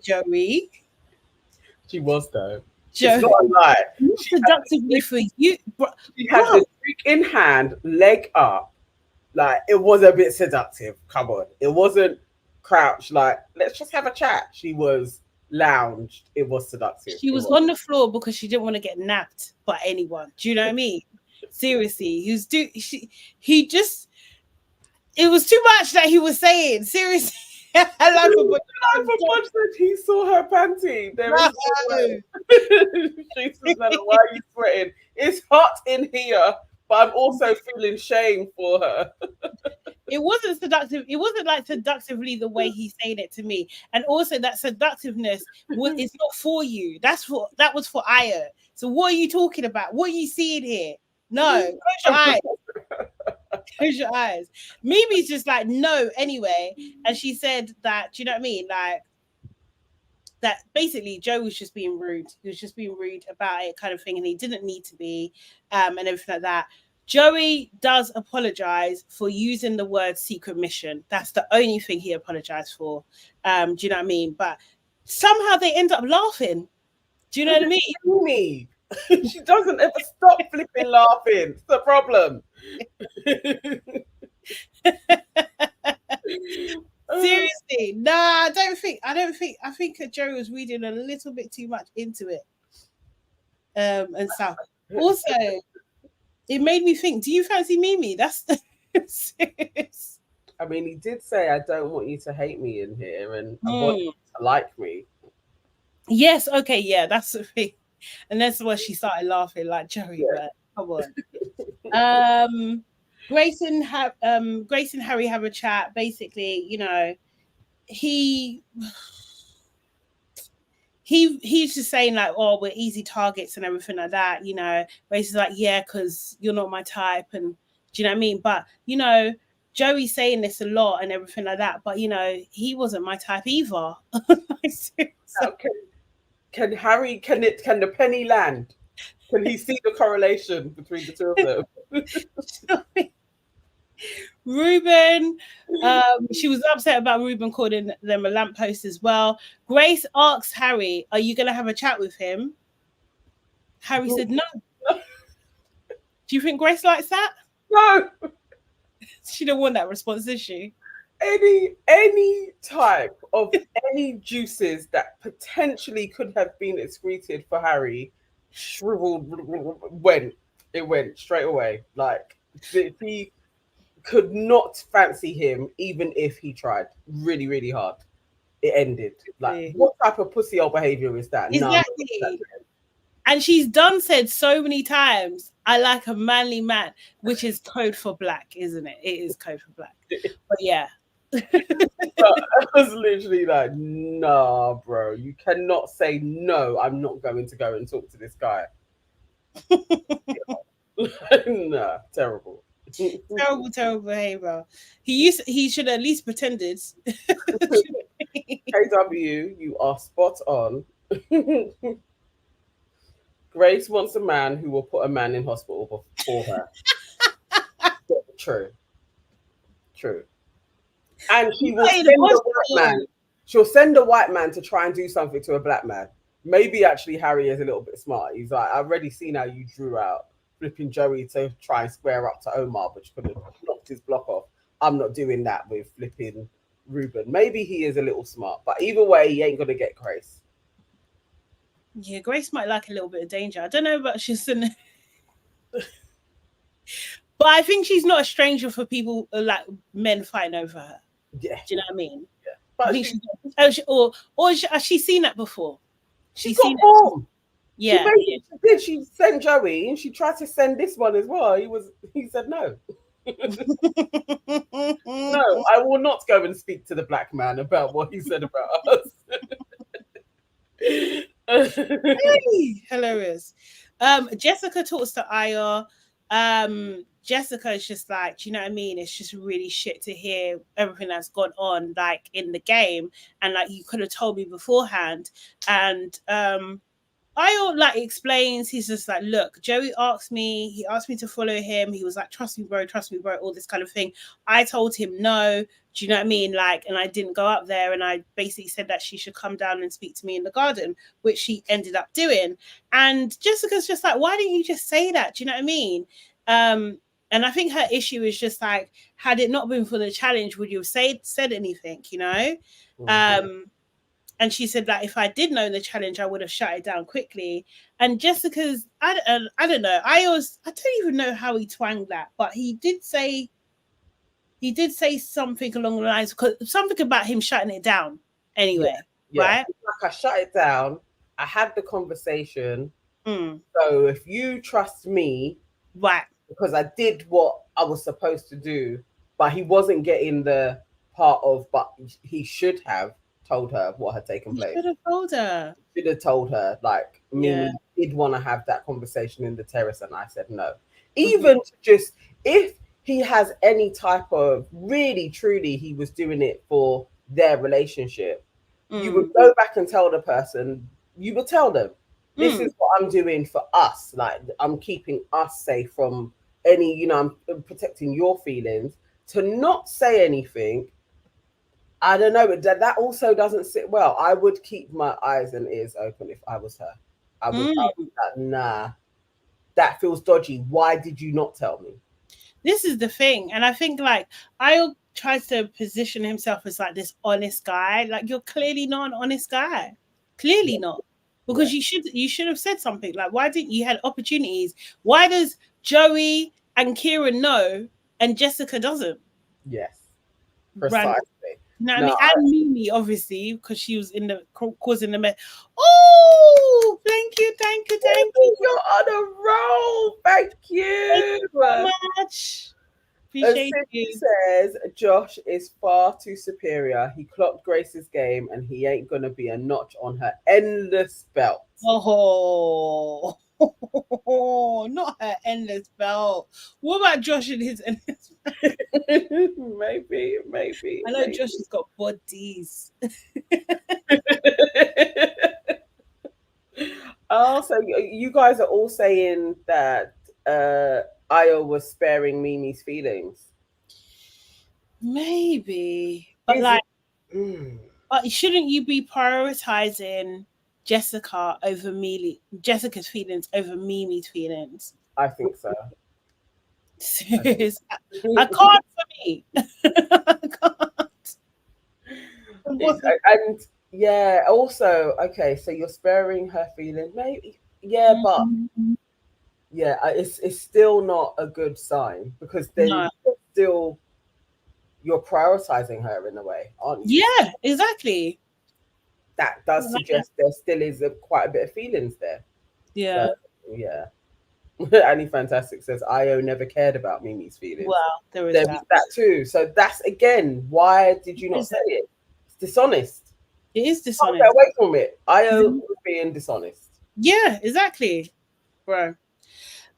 S1: Joey.
S2: She was though.
S1: Joey.
S2: It's not a lie.
S1: Not seductively for you.
S2: She had the drink in hand, leg up. Like, it was a bit seductive. Come on. It wasn't crouched like, let's just have a chat. She was lounged. It was seductive.
S1: She was on the floor because she didn't want to get napped by anyone. Do you know what I mean? Seriously. He just, it was too much that he was saying. Seriously.
S2: He saw her panty. There is Jesus, Nana, why are you sweating? It's hot in here, but I'm also feeling shame for her.
S1: It wasn't seductive. It wasn't like seductively the way he's saying it to me. And also that seductiveness is not for you. That was for Aya. So what are you talking about? What are you seeing here? No, close your eyes. Close your eyes. Mimi's just like, no, anyway. And she said that, do you know what I mean? Like, that basically Joe was just being rude. He was just being rude about it, kind of thing, and he didn't need to be, and everything like that. Joey does apologize for using the word secret mission. That's the only thing he apologized for. Do you know what I mean? But somehow they end up laughing. Do you know what I mean?
S2: Me. She doesn't ever stop flipping laughing. It's the problem.
S1: Seriously, nah, I think Joey was reading a little bit too much into it. And stuff. Also, it made me think, do you fancy Mimi? That's serious.
S2: I mean, he did say, I don't want you to hate me in here, and I want you to like me.
S1: Yes, okay, yeah, that's the thing. And that's why she started laughing, like, Joey, but come on. Grace and Harry have a chat. Basically, you know, he's just saying like, oh, we're easy targets and everything like that, you know. Grace is like, yeah, because you're not my type, and do you know what I mean? But you know, Joey's saying this a lot and everything like that, but you know, he wasn't my type either.
S2: Can the penny land? Can he see the correlation between the two of them?
S1: Ruben, she was upset about Ruben calling them a lamppost as well. Grace asks Harry, are you going to have a chat with him? Harry said no. Do you think Grace likes that?
S2: No.
S1: She don't want that response, does she?
S2: Any type of any juices that potentially could have been excreted for Harry shriveled, went straight away. Like, he could not fancy him even if he tried really, really hard. It ended. Like, what type of pussy old behavior is that?
S1: Exactly.
S2: No.
S1: And she's said so many times, I like a manly man, which is code for black, isn't it? It is code for black. But yeah.
S2: I was literally like, nah, bro, you cannot say no, I'm not going to go and talk to this guy. Nah, terrible.
S1: Terrible behavior. He should at least pretended.
S2: KW, you are spot on. Grace wants a man who will put a man in hospital for her. True. And she will send a white man. She'll send a white man to try and do something to a black man. Maybe actually Harry is a little bit smart. He's like, I've already seen how you drew out flipping Joey to try and square up to Omar, but you could have knocked his block off. I'm not doing that with flipping Ruben. Maybe he is a little smart, but either way, he ain't gonna get Grace.
S1: Yeah, Grace might like a little bit of danger. I don't know about she's in. But I think she's not a stranger for people like men fighting over her.
S2: Yeah.
S1: Do you know what I mean?
S2: Yeah. But
S1: has she seen that before?
S2: She's seen it.
S1: Yeah.
S2: She sent Joey and she tried to send this one as well. He said no. No, I will not go and speak to the black man about what he said about us.
S1: Hilarious. Jessica talks to Aya. Jessica is just like, do you know what I mean? It's just really shit to hear everything that's gone on, like in the game, and like you could have told me beforehand. And Ayo like explains, he's just like, look, Joey asked me, to follow him. He was like, trust me, bro, all this kind of thing. I told him no. Do you know what I mean? Like, and I didn't go up there, and I basically said that she should come down and speak to me in the garden, which she ended up doing. And Jessica's just like, why didn't you just say that? Do you know what I mean? And I think her issue is just like, had it not been for the challenge, would you have said anything, you know? And she said that if I did know the challenge, I would have shut it down quickly. And Jessica's, I don't know. I don't even know how he twanged that, but he did say something along the lines, something about him shutting it down anyway, right?
S2: Like, I shut it down. I had the conversation. So if you trust me,
S1: right,
S2: because I did what I was supposed to do, but he wasn't getting the part of, but he should have told her what had taken place.
S1: Should have told her.
S2: Like, Mimi did want to have that conversation in the terrace, and I said no. Even to just, if he has any type of, really truly he was doing it for their relationship, you would go back and tell the person, you would tell them, this is what I'm doing for us. Like, I'm keeping us safe from any, you know, I'm protecting your feelings. To not say anything, I don't know, that also doesn't sit well. I would keep my eyes and ears open if I was her. I would be like, nah, that feels dodgy. Why did you not tell me?
S1: This is the thing. And I think, like, I tries to position himself as like this honest guy. Like, you're clearly not an honest guy. Clearly not. Because you should have said something. Like, why didn't you had opportunities? Why does Joey and Kieran know and Jessica doesn't?
S2: Yes. Precisely.
S1: No, I mean, and Mimi, obviously, because she was in the causing the mess. Oh, thank you.
S2: You're on a roll. Thank you
S1: so much. Appreciate you.
S2: Says Josh is far too superior. He clocked Grace's game, and he ain't gonna be a notch on her endless belt.
S1: Oh, not her endless belt. What about Josh and his endless belt?
S2: maybe.
S1: I know Josh has got bodies.
S2: Oh, so you guys are all saying that Ayo was sparing Mimi's feelings.
S1: Maybe, but but shouldn't you be prioritizing Jessica over Mimi? Jessica's feelings over Mimi's feelings?
S2: I think so.
S1: I can't for me. I can't.
S2: And yeah, also, okay, so you're sparing her feelings, maybe, but yeah, it's still not a good sign, because then you're prioritizing her in a way, aren't you?
S1: Yeah, exactly.
S2: That does suggest there still is quite a bit of feelings there.
S1: Yeah.
S2: So, yeah. Annie Fantastic says Ayo never cared about Mimi's feelings.
S1: Well, there was
S2: that too. So that's, again, why did you not say it? It's dishonest.
S1: It is dishonest.
S2: Get away from it. Ayo was being dishonest.
S1: Yeah, exactly, bro.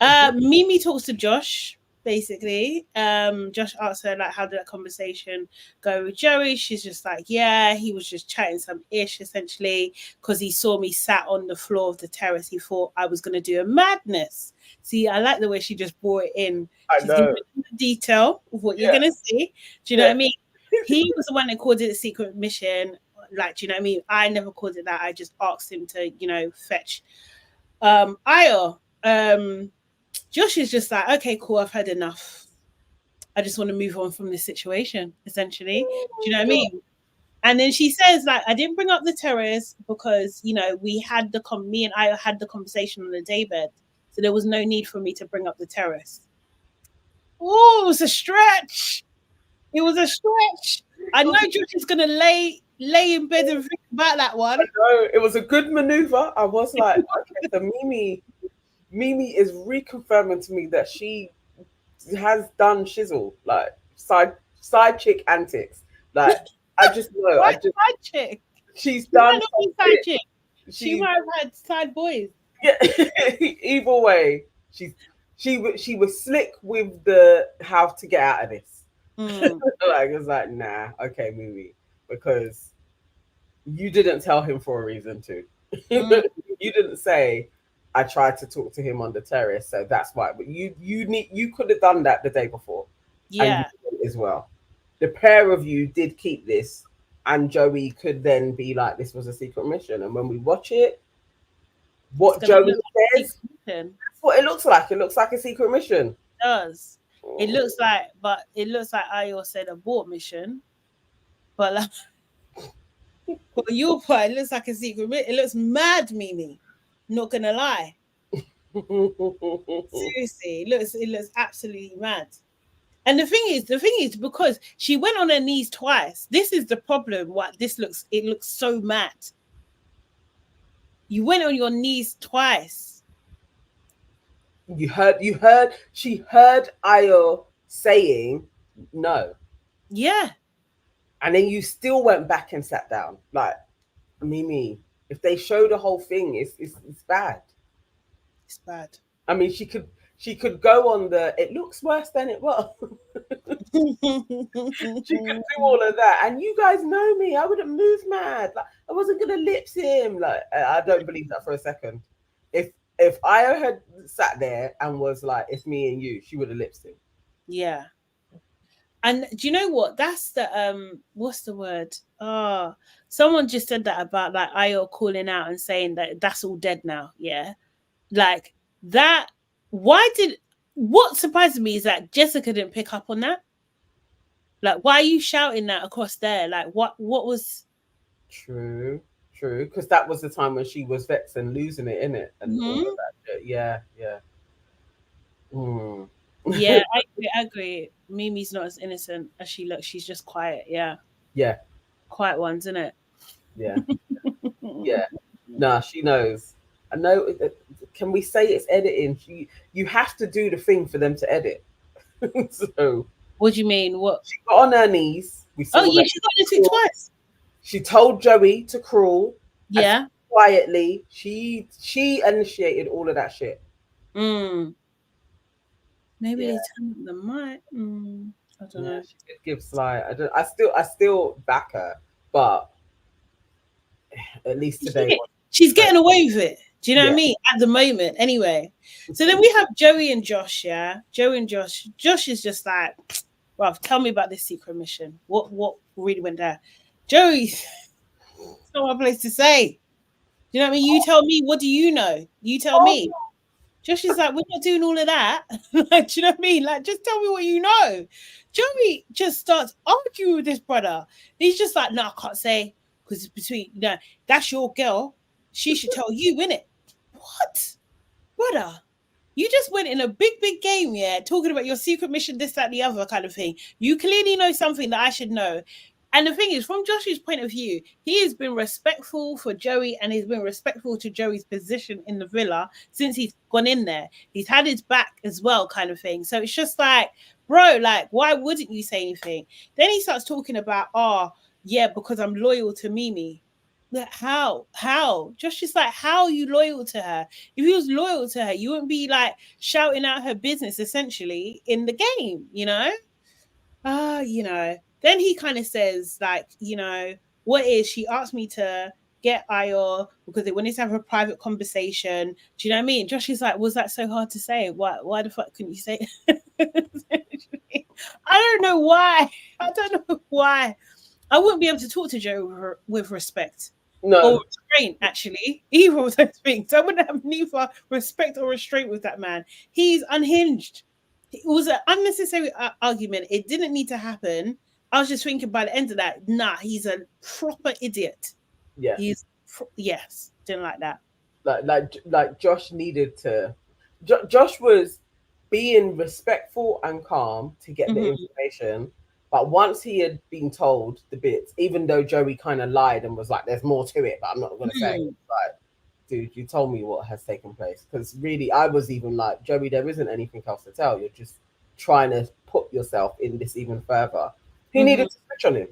S1: Mimi talks to Josh. Basically, Josh asks her, like, how did that conversation go with Joey? She's just like, yeah, he was just chatting some ish, essentially, because he saw me sat on the floor of the terrace. He thought I was going to do a madness. See, I like the way she just brought it in. She's giving the detail of what you're going to see. Do you know what I mean? He was the one that called it a secret mission. Like, do you know what I mean? I never called it that. I just asked him to, you know, fetch Ayo. Josh is just like, okay, cool, I've had enough. I just want to move on from this situation, essentially. Do you know what I mean? And then she says, like, I didn't bring up the terrace because, you know, me and I had the conversation on the daybed. So there was no need for me to bring up the terrace. Oh, it was a stretch. I know Josh is going to lay in bed and think about that one.
S2: I know, it was a good maneuver. I was like, okay, so Mimi is reconfirming to me that she has done shizzle, like side chick antics. Like, I just know.
S1: Side chick?
S2: She's done
S1: side chick. She might have had side boys.
S2: Yeah. Either way, she was slick with the how to get out of this. Like, it was like, nah, okay, Mimi, because you didn't tell him for a reason too.
S1: Mm.
S2: You didn't say I tried to talk to him on the terrace, so that's why. But you could have done that the day before, and you
S1: Yeah.
S2: did as well. The pair of you did keep this, and Joey could then be like, "This was a secret mission." And when we watch it,
S1: It's
S2: what
S1: gonna
S2: Joey
S1: look like a
S2: says,
S1: secret mission.
S2: that's what it looks like. It looks like a secret mission.
S1: It does. It looks like, but it looks like Ayo said abort mission. But like, for your part, it looks like a secret mission. It looks mad, Mimi. Not gonna lie. Seriously, it looks absolutely mad. And the thing is, because she went on her knees twice. This is the problem. What this looks, it looks so mad. You went on your knees twice.
S2: She heard Ayo saying no.
S1: Yeah.
S2: And then you still went back and sat down. Like, Mimi, if they show the whole thing, it's bad.
S1: It's bad.
S2: I mean, she could go on the it looks worse than it was. She could do all of that. And you guys know me. I wouldn't move mad. Like, I wasn't gonna lips him. Like, I don't believe that for a second. If Io had sat there and was like, it's me and you, she would have lips him.
S1: Yeah. And do you know what? That's the what's the word? Oh, someone just said that about like Ayo calling out and saying that that's all dead now. Yeah. Like that. What surprised me is that Jessica didn't pick up on that. Like, why are you shouting that across there? Like, what was
S2: True, because that was the time when she was vexed and losing it, innit? And all of that shit. Yeah.
S1: Yeah, I agree. Mimi's not as innocent as she looks. She's just quiet. Yeah.
S2: Yeah.
S1: Quiet ones, isn't it?
S2: Yeah. Yeah. Nah, she knows. I know. Can we say it's editing? You have to do the thing for them to edit. So
S1: What do you mean? What?
S2: she got on her knees. We saw
S1: Oh, yeah,
S2: that.
S1: she got into it twice.
S2: She told Joey to crawl.
S1: Yeah.
S2: Quietly, she initiated all of that shit.
S1: Maybe
S2: Yeah.
S1: they turned up the mic. I don't know.
S2: She did give Sly. I still back her, but at least today.
S1: She's getting away with it. Do you know what I mean? At the moment, anyway. So then we have Joey and Josh, yeah? Joey and Josh. Josh is just like, well, tell me about this secret mission. What really went down? Joey, it's not my place to say. Do you know what I mean? You tell me, what do you know? You tell me. Josh is like, we're not doing all of that. Like, do you know what I mean? Like, just tell me what you know. Joey just starts arguing with this brother. He's just like, no, I can't say, because it's between, that's your girl. She should tell you, innit? What? Brother, you just went in a big game, yeah, talking about your secret mission, this, that, the other kind of thing. You clearly know something that I should know. And the thing is, from Josh's point of view, he has been respectful for Joey and he's been respectful to Joey's position in the villa since he's gone in there. He's had his back as well, kind of thing. So it's just like, bro, like, why wouldn't you say anything? Then he starts talking about, yeah, because I'm loyal to Mimi. Like, how? Josh is like, how are you loyal to her? If he was loyal to her, you wouldn't be like shouting out her business essentially in the game, you know? Then he kind of says, like, what is, she asked me to get Ayo because they wanted to have a private conversation. Do you know what I mean? Josh is like, was that so hard to say? Why the fuck couldn't you say it? I don't know why. I wouldn't be able to talk to Joe with respect.
S2: No.
S1: Or restraint, actually. Either of those things. I wouldn't have neither respect or restraint with that man. He's unhinged. It was an unnecessary argument. It didn't need to happen. I was just thinking by the end of that, nah, he's a proper idiot.
S2: Yeah.
S1: Yes, didn't like that.
S2: Like Josh needed to. Josh was being respectful and calm to get the information, but once he had been told the bits, even though Joey kind of lied and was like, "There's more to it," but I'm not going to say. Like, dude, you told me what has taken place, because really, I was even like, Joey, there isn't anything else to tell. You're just trying to put yourself in this even further. He needed to switch on him.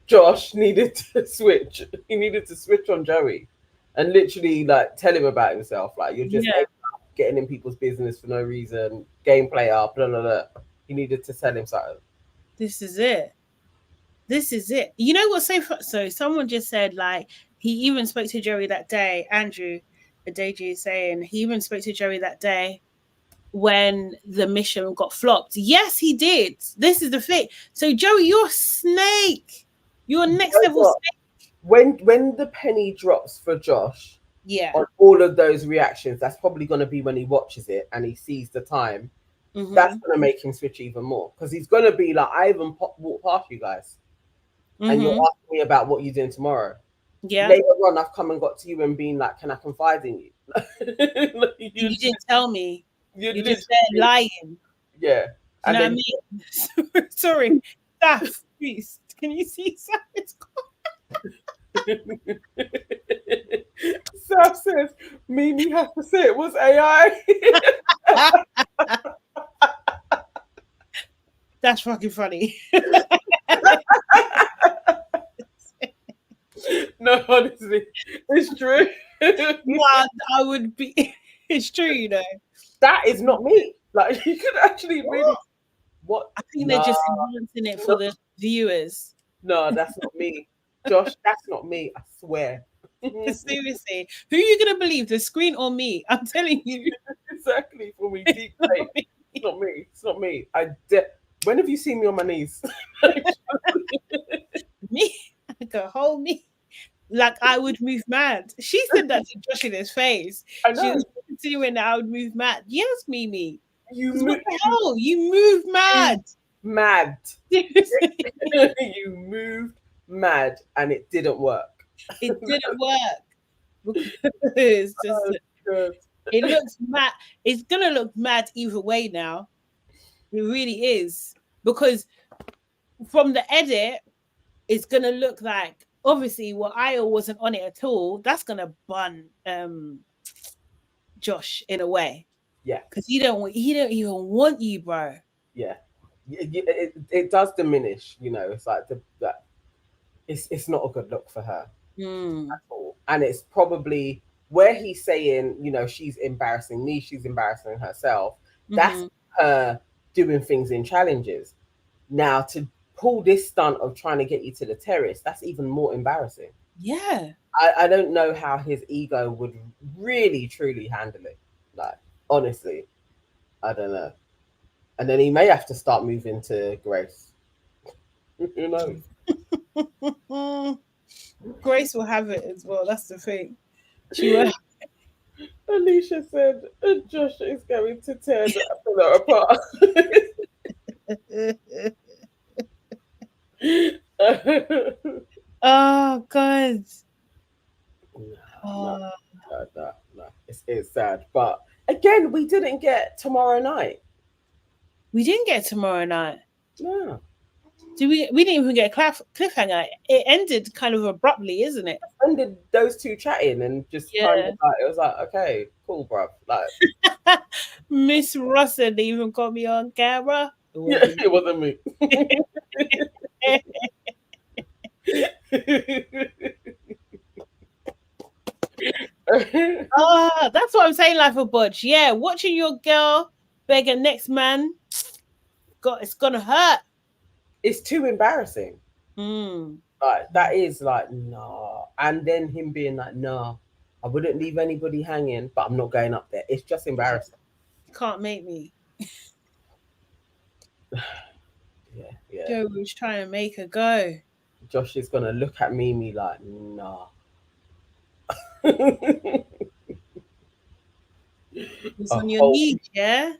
S2: Josh needed to switch. He needed to switch on Joey and literally like tell him about himself. Like, you're just getting in people's business for no reason. Game player, blah, blah, blah. He needed to tell him something.
S1: This is it. You know what? So someone just said, like, he even spoke to Joey that day. Andrew, Adeji is saying he even spoke to Joey that day when the mission got flopped. Yes, he did. This is the thing. So Joey, you're a snake. You're next level snake.
S2: When the penny drops for Josh,
S1: Yeah.
S2: on all of those reactions, that's probably going to be when he watches it and he sees the time.
S1: Mm-hmm.
S2: That's going to make him switch even more, because he's going to be like, I even walked past you guys, and you're asking me about what you're doing tomorrow.
S1: Yeah.
S2: Later on, I've come and got to you and been like, can I confide in you?
S1: You didn't tell me. You're just there lying.
S2: Yeah.
S1: You know what I mean? Sorry. Saf, please. Can you see Saf? It's
S2: Saf says, Mimi has to say it was AI.
S1: That's fucking funny.
S2: No, honestly, it's true.
S1: Well, I would be. It's true, you know.
S2: That is not me. Like, you could actually really. What?
S1: I think they're just enhancing it for the viewers.
S2: No, that's not me. Josh, that's not me. I swear.
S1: Seriously. Who are you going to believe, the screen or me? I'm telling you.
S2: Exactly. For me, deep plate. It's not me. It's not me. When have you seen me on my knees?
S1: Me? Like a whole me? Like I would move mad. She said that to Josh in his face.
S2: I know.
S1: She was continuing that I would move mad. Yes, Mimi.
S2: You
S1: what the hell? You moved mad.
S2: Mad. You moved mad, and it didn't work.
S1: It didn't work. It's just it looks mad. It's gonna look mad either way now. It really is. Because from the edit, it's gonna look like, obviously, Io wasn't on it at all. That's gonna bun Josh in a way.
S2: Yeah,
S1: because he don't even want you, bro.
S2: Yeah, it does diminish. You know, it's like it's not a good look for her at all. And it's probably where he's saying, you know, she's embarrassing me, she's embarrassing herself. That's her doing things in challenges. Now to pull this stunt of trying to get you to the terrace, that's even more embarrassing.
S1: Yeah.
S2: I don't know how his ego would really truly handle it. Like, honestly, I don't know. And then he may have to start moving to Grace. Who knows?
S1: Grace will have it as well. That's the thing. She will.
S2: Alicia said Josh is going to tear the pillow apart.
S1: Oh God.
S2: No. It's sad. But again, we didn't get tomorrow night.
S1: We didn't get tomorrow night.
S2: No.
S1: We didn't even get a cliffhanger. It ended kind of abruptly, isn't it?
S2: It ended those two chatting and just kind of like, it was like, okay, cool, bruv. Like
S1: Miss Russell even got me on camera.
S2: It wasn't me.
S1: Oh, that's what I'm saying, Life of Budge. Yeah, watching your girl beg a next man, it's gonna hurt.
S2: It's too embarrassing. Like that is like, nah. And then him being like, nah, I wouldn't leave anybody hanging, but I'm not going up there. It's just embarrassing.
S1: You can't make me.
S2: Yeah.
S1: Joe was trying to make her go.
S2: Josh is gonna look at Mimi like, nah.
S1: It's on your knees, yeah?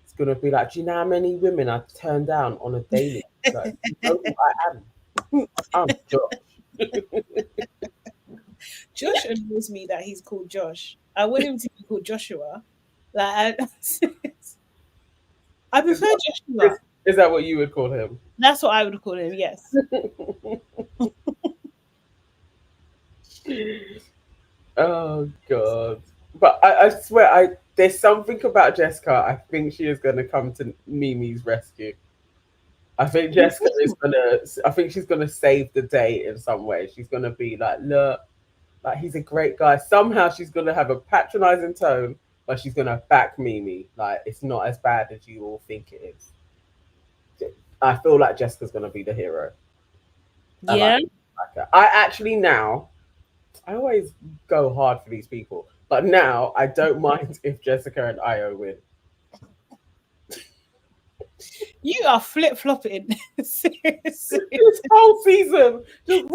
S2: It's gonna be like, do you know how many women I turn down on a daily? Like, you know who I am. I'm Josh.
S1: Josh annoys me that he's called Josh. I want him to be called Joshua. Like I prefer Joshua.
S2: Is that what you would call him?
S1: That's what I would call him, yes.
S2: Oh God. But I swear there's something about Jessica. I think she is gonna come to Mimi's rescue. I think she's gonna save the day in some way. She's gonna be like, look, like he's a great guy. Somehow she's gonna have a patronizing tone, but she's gonna back Mimi. Like, it's not as bad as you all think it is. I feel like Jessica's gonna be the hero.
S1: Yeah.
S2: I actually now I always go hard for these people, but now I don't mind if Jessica and Io win.
S1: You are flip flopping. Seriously.
S2: This whole season, just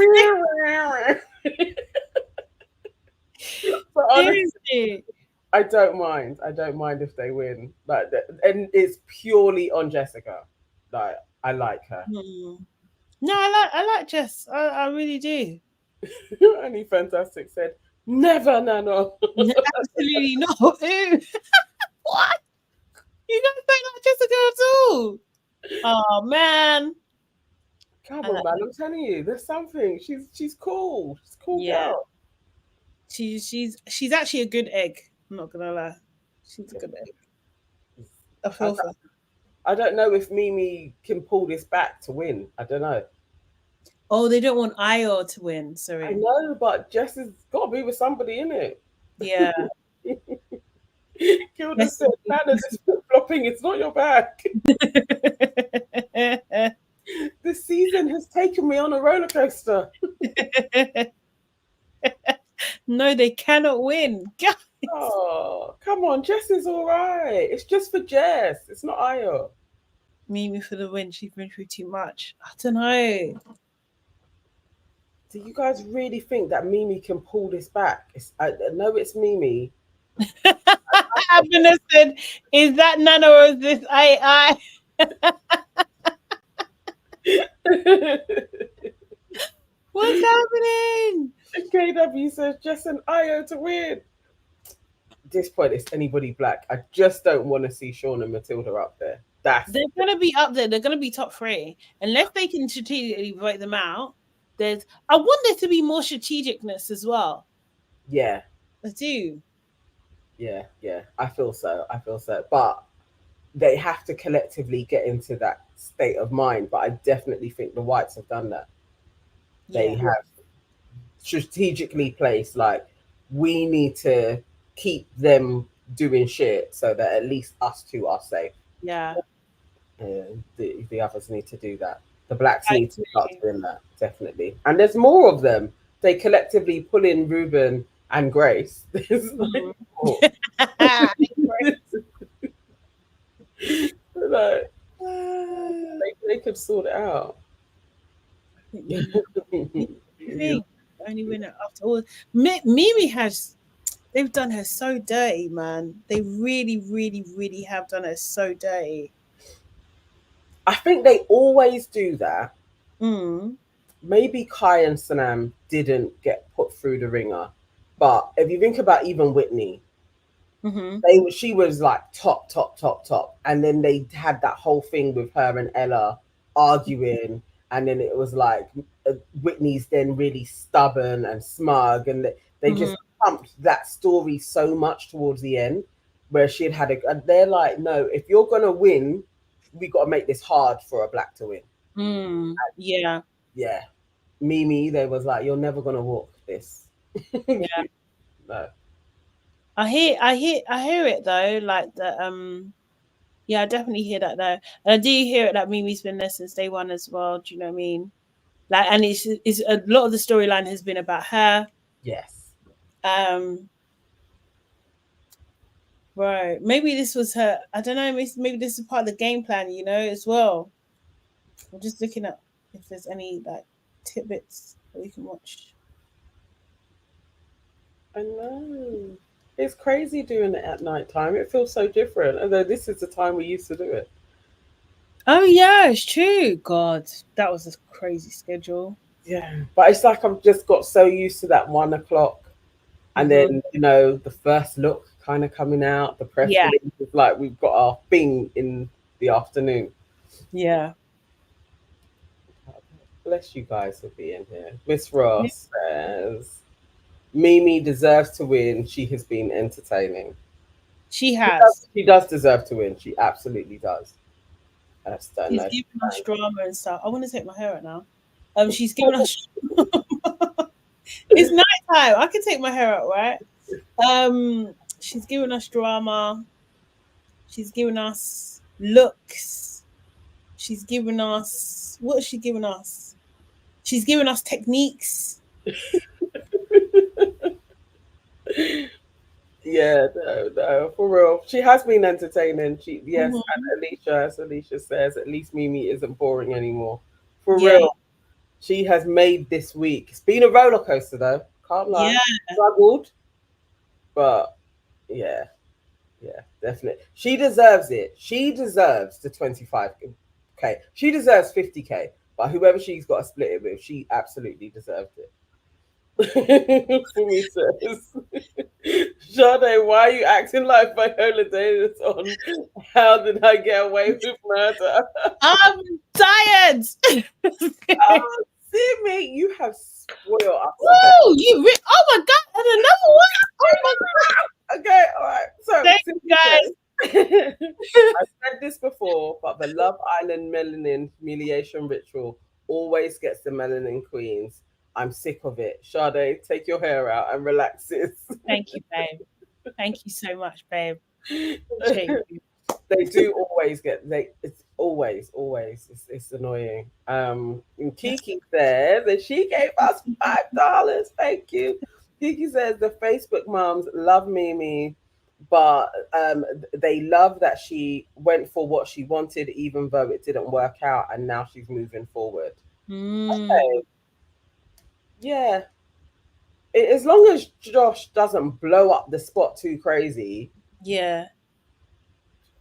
S2: but honestly,
S1: Seriously.
S2: I don't mind. I don't mind if they win. Like, and it's purely on Jessica. Like, I like her.
S1: No, I like Jess. I really do.
S2: Any Fantastic said, never, Nana.
S1: Absolutely not. Ew. What? You guys don't like Jessica at all? Oh man.
S2: Come
S1: I
S2: on,
S1: like
S2: man.
S1: her.
S2: I'm telling you, there's something. She's cool. She's a cool
S1: Yeah.
S2: girl.
S1: She's actually a good egg. I'm not gonna lie. She's a good egg. I
S2: I,
S1: feel for her.
S2: I don't know if MIMII can pull this back to win. I don't know.
S1: Oh, they don't want Io to win.
S2: I
S1: Sorry.
S2: know, but Jess has got to be with somebody in it.
S1: Yeah.
S2: Kilda said, Nana, this flip flopping, it's not your back. This season has taken me on a roller coaster.
S1: No, they cannot win.
S2: Oh, come on. Jess is all right. It's just for Jess. It's not Io.
S1: MIMII for the win. She's been through too much. I don't know.
S2: Do you guys really think that MIMII can pull this back? I know it's MIMII.
S1: Happiness said, "Is that Nana or is this I?" What's happening?
S2: KW says Jess and Io to win. At this point, it's anybody black. I just don't want to see Sean and Matilda up there.
S1: They're gonna be up there. They're gonna be top 3 unless they can strategically vote them out. I want there to be more strategicness as well.
S2: Yeah.
S1: I do.
S2: Yeah. I feel so. But they have to collectively get into that state of mind. But I definitely think the whites have done that. They have strategically placed, like, we need to keep them doing shit so that at least us two are safe.
S1: Yeah.
S2: The others need to do that. The blacks need to start doing that, definitely. And there's more of them. They collectively pull in Ruben and Grace. Like, they could sort it out.
S1: Only winner after all. MIMII they've done her so dirty, man. They really, really, really have done her so dirty.
S2: I think they always do that.
S1: Mm.
S2: Maybe Kai and Sanam didn't get put through the ringer, but if you think about even Whitney, she was like top, and then they had that whole thing with her and Ella arguing, and then it was like Whitney's then really stubborn and smug, and they just pumped that story so much towards the end, where she had they're like, no, if you're gonna win, we got to make this hard for a black to win.
S1: Yeah.
S2: MIMII, they was like, you're never gonna walk this.
S1: Yeah.
S2: No.
S1: I hear it though, like the yeah, I definitely hear that though. And I do hear it that MIMI's been there since day one as well. Do you know what I mean? Like, and it's a lot of the storyline has been about her.
S2: Yes.
S1: Right. Maybe this was her. I don't know. Maybe this is part of the game plan, you know, as well. I'm just looking at if there's any like tidbits that we can watch.
S2: I know. It's crazy doing it at night time. It feels so different. Although this is the time we used to do it.
S1: Oh yeah, it's true. God, that was a crazy schedule.
S2: Yeah. But it's like I've just got so used to that 1 o'clock. And then, you know, the first look kind of coming out, the press release is like we've got our thing in the afternoon.
S1: Yeah.
S2: Bless you guys for being here. Miss Ross says MIMII deserves to win. She has been entertaining.
S1: She has.
S2: She does deserve to win. She absolutely does.
S1: She's giving us drama and stuff. I want to take my hair out now. She's giving us. It's nighttime. I can take my hair out, right? She's giving us drama. She's giving us looks. She's giving us what is she giving us? She's giving us techniques.
S2: Yeah, no, for real. She has been entertaining. Yes,
S1: Mhm.
S2: and as Alicia says, at least Mimi isn't boring anymore. For
S1: Yeah,
S2: real. She has made this week. It's been a roller coaster though. Can't lie.
S1: yeah.
S2: Struggled, but yeah, yeah, definitely. She deserves it. She deserves the 25K. She deserves 50K. But whoever she's got to split it with, she absolutely deserved it. For me, says Sade, why are you acting like Viola Davis on How Did I Get Away with Murder?
S1: I'm tired.
S2: Oh, see me, you have spoiled us again.
S1: Woo! Oh my god! And another one. Oh my god!
S2: Okay, all right. So,
S1: Thank you
S2: Cindy
S1: guys.
S2: says, I've said this before, but the Love Island melanin humiliation ritual always gets the melanin queens. I'm sick of it. Sade, take your hair out and relax, sis.
S1: Thank you, babe. Thank you so much, babe. Appreciate you.
S2: They do always get it's always it's annoying. And
S1: That's
S2: Kiki says that she gave us $5. Thank you. Kiki says the Facebook moms love Mimi, but they love that she went for what she wanted even though it didn't work out, and now she's moving forward.
S1: mm,
S2: Okay, yeah. As long as Josh doesn't blow up the spot too crazy,
S1: yeah,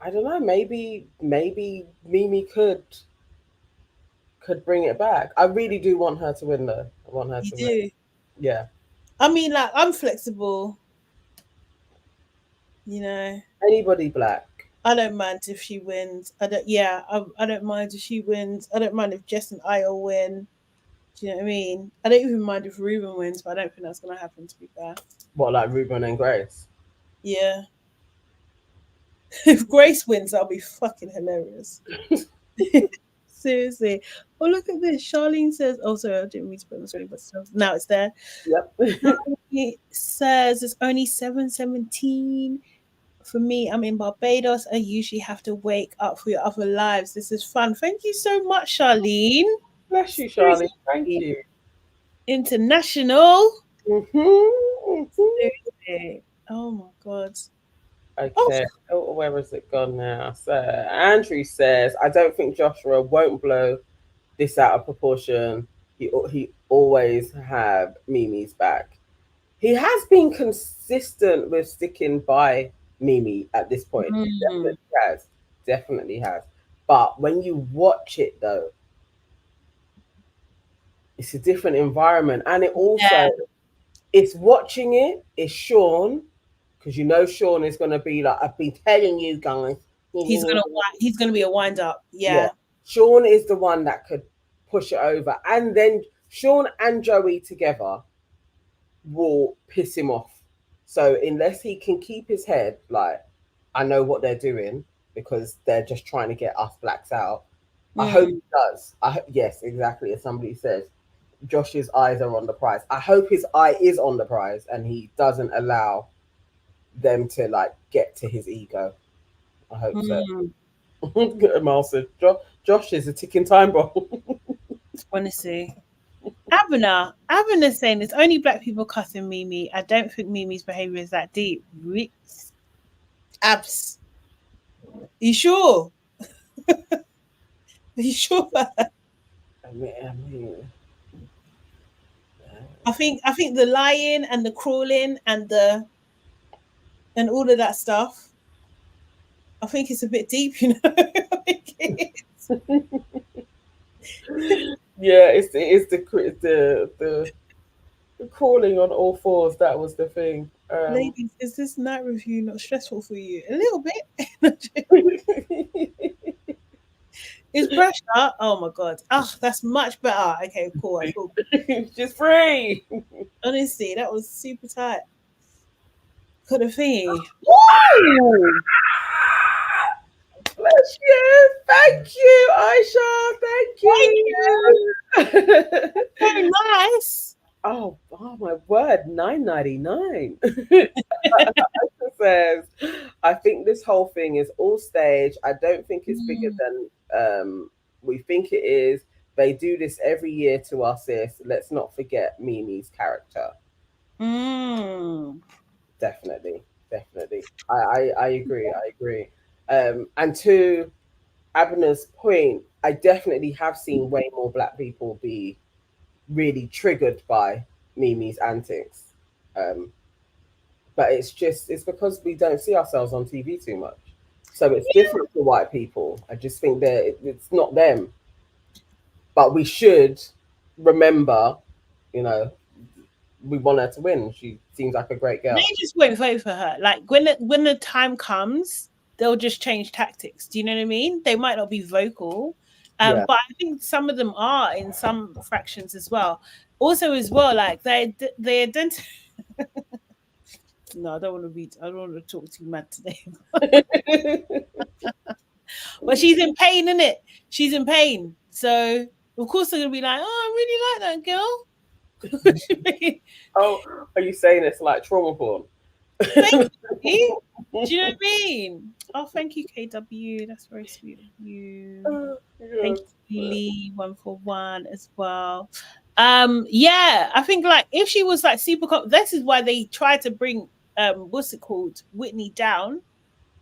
S2: I don't know, maybe Mimi could bring it back. I really do want her to win though. I want her
S1: you
S2: to win.
S1: do.
S2: Yeah.
S1: I mean, like, I'm flexible, you know.
S2: Anybody black.
S1: I don't mind if she wins. I don't. Yeah, I don't mind if she wins. I don't mind if Jess and Io win. Do you know what I mean? I don't even mind if Ruben wins, but I don't think that's gonna happen. To be fair,
S2: What, like Ruben and Grace?
S1: yeah. If Grace wins, that'll be fucking hilarious. Seriously. Oh, look at this. Charlene says, oh, sorry, I didn't mean to put it on the screen, but now it's there.
S2: Yep.
S1: It says it's only 7:17. For me, I'm in Barbados. I usually have to wake up for your other lives. This is fun. Thank you so much, Charlene.
S2: Bless you, Charlie. Thank
S1: Seriously.
S2: you.
S1: International.
S2: Hmm.
S1: Seriously. Oh my god. Oh,
S2: Okay. Oh, where has it gone now? So Andrew says, I don't think Joshua won't blow this out of proportion. He always have Mimi's back. He has been consistent with sticking by Mimi at this point. He
S1: mm,
S2: definitely has. Definitely has. But when you watch it though, it's a different environment. And it
S1: yeah.
S2: also it's watching it, it's Sean, because you know Sean is gonna be like, I've been telling you guys.
S1: He's gonna be a wind up.
S2: Yeah.
S1: Yeah.
S2: Sean is the one that could push it over. And then Sean and Joey together will piss him off. So unless he can keep his head, like, I know what they're doing because they're just trying to get us blacks out. I hope
S1: Mm,
S2: he does. Yes, exactly as somebody says. Josh's eyes are on the prize. I hope his eye is on the prize and he doesn't allow them to like get to his ego. I hope so.
S1: mm.
S2: Marcel, Josh is a ticking time bomb.
S1: Honestly. Abner saying it's only black people cussing Mimi. I don't think Mimi's behavior is that deep. Abs. You sure? Are you sure about that?
S2: I mean,
S1: I think the lying and the crawling and all of that stuff. I think it's a bit deep, you know.
S2: yeah, it's the crawling on all fours. That was the thing.
S1: Ladies, is this night review not stressful for you? A little bit. Is pressure? Oh my god. Oh, that's much better. Okay, cool. I feel good.
S2: She's free.
S1: Honestly, that was super tight. Could have thingy. Woo!
S2: Bless you. Thank you, Aisha. Thank
S1: Thank you.
S2: you.
S1: Very nice.
S2: Oh my word, 9.99. Says, I think this whole thing is all stage. I don't think it's bigger
S1: Mm.
S2: than we think it is. They do this every year to us, sis. Let's not forget Mimi's character.
S1: Mm.
S2: Definitely, definitely. I agree. I agree. And to Abner's point, I definitely have seen way more black people be really triggered by Mimi's antics. Um, but it's because we don't see ourselves on TV too much. So it's different for white people. I just think that it's not them. But we should remember, you know, we want her to win. She seems like a great
S1: They
S2: girl.
S1: just won't vote for her. Like when the time comes, they'll just change tactics. Do you know what I mean? They might not be vocal,
S2: Yeah.
S1: but I think some of them are in some fractions as well. Also, as well, like they identify. No, I don't want to be. I don't want to talk too mad today. But she's in pain, isn't it? She's in pain. So of course they're gonna be like, "Oh, I really like that girl."
S2: Oh, are you saying it's like trauma porn?
S1: Thank you. Do you know what I mean? Oh, thank you, KW. That's very sweet of you.
S2: Oh,
S1: Thank
S2: God.
S1: you, Lee, 141 as well. Yeah, I think like if she was like super, this is why they tried to bring what's it called, Whitney down,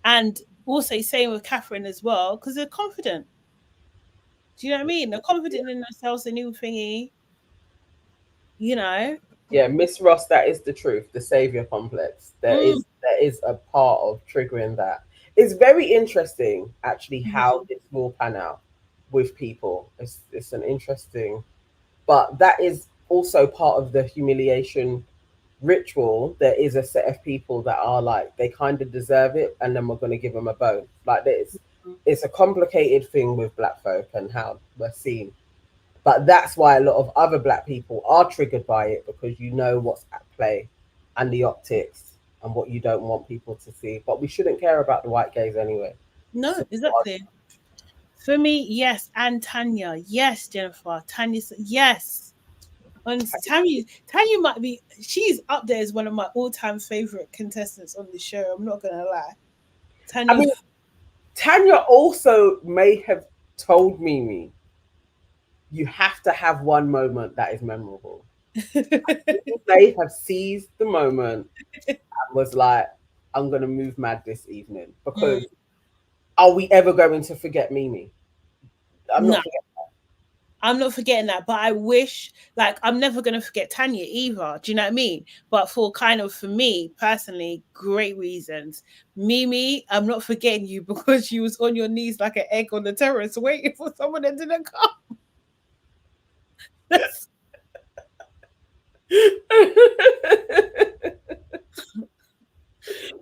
S1: and also same with Catherine as well, because they're confident. Do you know what I mean? They're confident in themselves, a new thingy, you know.
S2: Yeah, Miss Ross, that is the truth, the savior complex. There
S1: Mm.
S2: is a part of triggering that. It's very interesting actually how
S1: Mhm.
S2: this will pan out with people. It's an interesting, but that is also part of the humiliation ritual. There is a set of people that are like they kind of deserve it, and then we're going to give them a bone. Like this, it's a complicated thing with black folk and how we're seen, but that's why a lot of other black people are triggered by it, because you know what's at play and the optics and what you don't want people to see. But we shouldn't care about the white gays anyway.
S1: No,
S2: So,
S1: exactly. For me, yes, and Tanya, yes, Jennifer, Tanya, yes. And Tanya might be. She's up there as one of my all-time favorite contestants on the show. I'm not gonna lie.
S2: I
S1: Tanya,
S2: mean, Tanya also may have told Mimi, you have to have one moment that is memorable. They have seized the moment and was like, I'm going to move mad this evening,
S1: Mm,
S2: because are we ever going to forget Mimi? I'm
S1: no,
S2: not forgetting.
S1: I'm not forgetting that. But I wish, like, I'm never gonna forget Tanya either. Do you know what I mean? But for kind of for me personally, great reasons. Mimi, I'm not forgetting you because you was on your knees like an egg on the terrace waiting for someone that didn't come.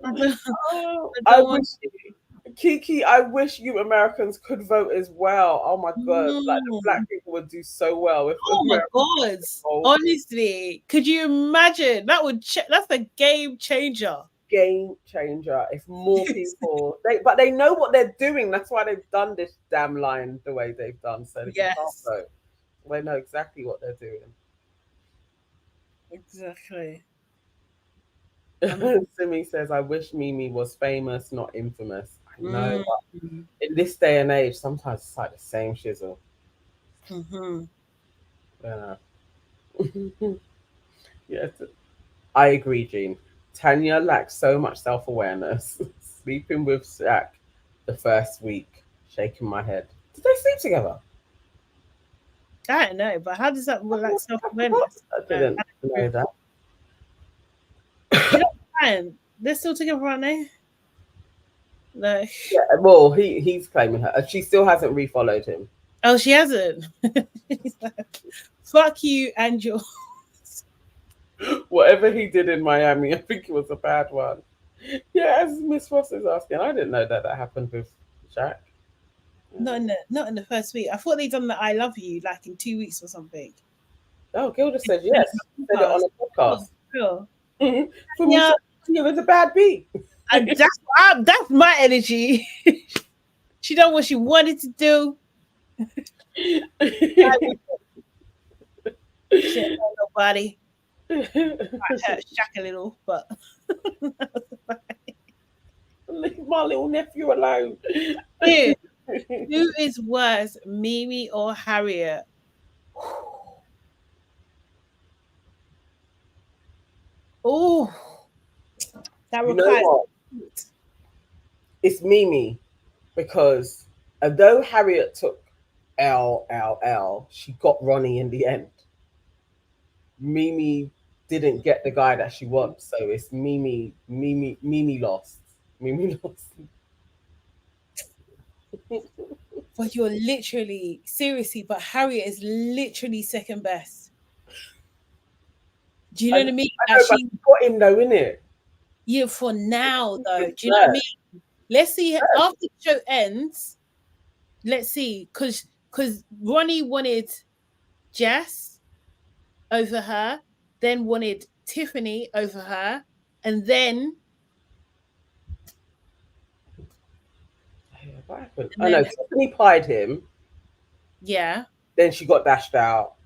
S1: I don't,
S2: Oh,
S1: I
S2: I
S1: don't want
S2: wish, Kiki, I wish you Americans could vote as well. Oh my God. Like the
S1: to.
S2: black people would do so well if
S1: Oh my
S2: Americans
S1: god!
S2: vote.
S1: Honestly, could you imagine? That would that's a game changer.
S2: Game changer if more people but they know what they're doing. That's why they've done this damn line the way they've done, so that you can't
S1: Yes,
S2: vote. They know exactly what they're doing.
S1: exactly. Um,
S2: Simi says, I wish Mimi was famous, not infamous. I know,
S1: mm,
S2: but in this day and age, sometimes it's like the same shizzle.
S1: mhm.
S2: Yeah. Yes, I agree, Jean. Tanya lacks so much self awareness. Sleeping with Shaq the first week, shaking my head. Did they sleep together?
S1: I don't know, but how does that look like self awareness?
S2: I didn't know that.
S1: You know, fine. They're still together, aren't they? No.
S2: Yeah, well, he's claiming her. She still hasn't refollowed him.
S1: Oh, she hasn't. He's like, fuck you and your.
S2: Whatever he did in Miami, I think it was a bad one. Yeah, as Miss Ross is asking, I didn't know that happened with Shaq.
S1: Not
S2: Yeah.
S1: in the first week. I thought they'd done the I love you like in 2 weeks or something.
S2: Oh, Gilda said yes. She said it on a
S1: Oh,
S2: podcast.
S1: cool.
S2: For me,
S1: Yeah,
S2: it was a bad beat.
S1: and that's my energy. She done what she wanted to do. She ain't got nobody. I hurt Shaq a little, but
S2: Leave my little nephew alone.
S1: who, who is worse, Mimi or Harriet? Oh, That
S2: You know
S1: requires.
S2: what? It's MIMII, because although Harriet took L, she got Ronnie in the end. MIMII didn't get the guy that she wants, so it's MIMII lost. MIMII lost.
S1: But you're literally, seriously, but Harriet is literally second best. Do you know what I mean?
S2: I know, but she got him though, innit?
S1: Yeah, for now though. Do you know what I mean? Let's see after the show ends. Let's see, because Ronnie wanted Jess over her, then wanted Tiffany over her, and then
S2: What happened? I know Tiffany pied him.
S1: Yeah.
S2: Then she got dashed out.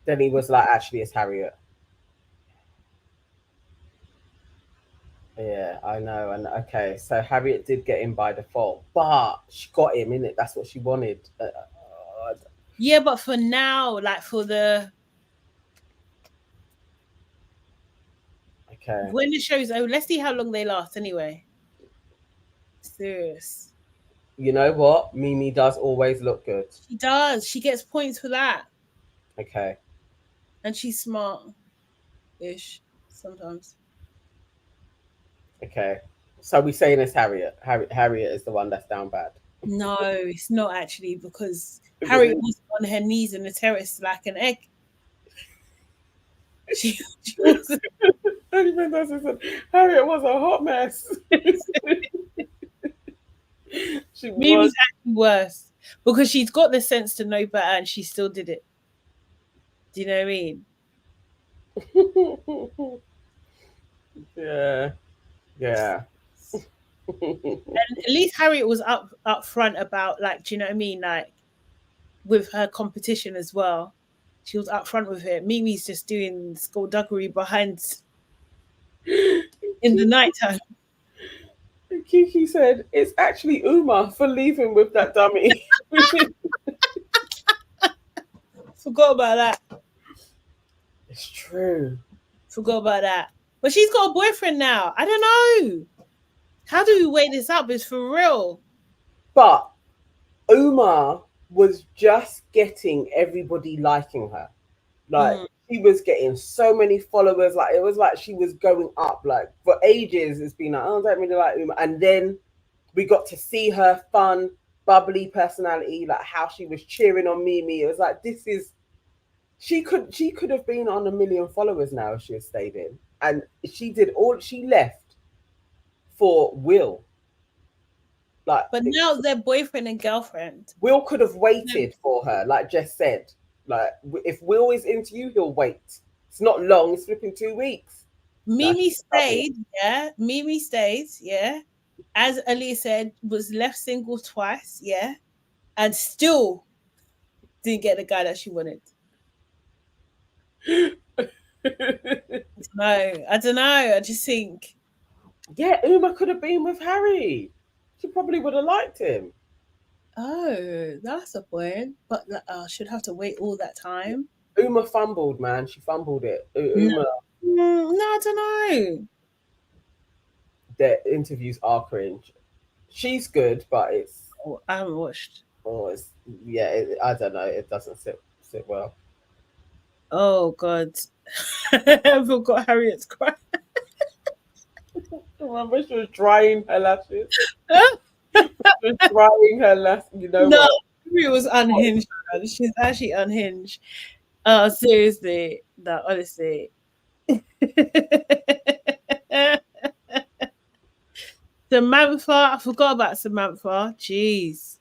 S2: Then he was like, actually, it's Harriet. Yeah, I know. And okay, so Harriet did get him by default, but she got him in it. That's what she wanted.
S1: Yeah, but for now, like for the when the show's over, let's see how long they last anyway. Serious.
S2: You know what? MIMII does always look good.
S1: She does. She gets points for that.
S2: Okay.
S1: And she's smart-ish sometimes.
S2: Okay. So we're saying it's Harriet. Harriet is the one that's down bad.
S1: No, it's not actually, because Harriet was on her knees in the terrace like an egg. She wasn't.
S2: Harriet was a hot mess. She
S1: Mimi's actually worse, because she's got the sense to know better and she still did it. Do you know what I mean?
S2: Yeah. Yeah.
S1: And at least Harriet was up front about, like, do you know what I mean? Like, with her competition as well. She was up front with it. Mimi's just doing skullduggery behind in the nighttime.
S2: Kiki said, it's actually Uma for leaving with that dummy.
S1: Forgot about that.
S2: It's true.
S1: Forgot about that. But she's got a boyfriend now. I don't know. How do we weigh this up? It's for real.
S2: But Uma was just getting everybody liking her. Like, she was getting so many followers. Like, it was like she was going up. Like, for ages, it's been like, oh, I don't really like Uma. And then we got to see her fun, bubbly personality, like how she was cheering on MIMII. It was like, this is, she could have been on 1 million followers now if she had stayed in. And she left for Will. Like,
S1: but now they're boyfriend and girlfriend.
S2: Will could have waited for her, like Jess said. Like, if Will is into you, he'll wait. It's not long. It's flipping 2 weeks.
S1: MIMII stayed, yeah. MIMII stays, yeah. As Ali said, was left single twice, yeah, and still didn't get the guy that she wanted. I don't know. I just think,
S2: yeah, Uma could have been with Harry. She probably would have liked him.
S1: Oh, that's a point. But should have to wait all that time.
S2: Uma fumbled, man. She fumbled it. Uma.
S1: No, I don't know.
S2: Their interviews are cringe. She's good, but it's.
S1: Oh, I haven't watched.
S2: Oh, it's I don't know. It doesn't sit well.
S1: Oh God, I forgot Harriet's cry.
S2: Remember, she was drying her lashes. She was drying her lashes. You know
S1: no,
S2: what?
S1: Harriet was unhinged. She's actually unhinged. Oh, seriously, no, honestly. Samantha, I forgot about Samantha. Jeez.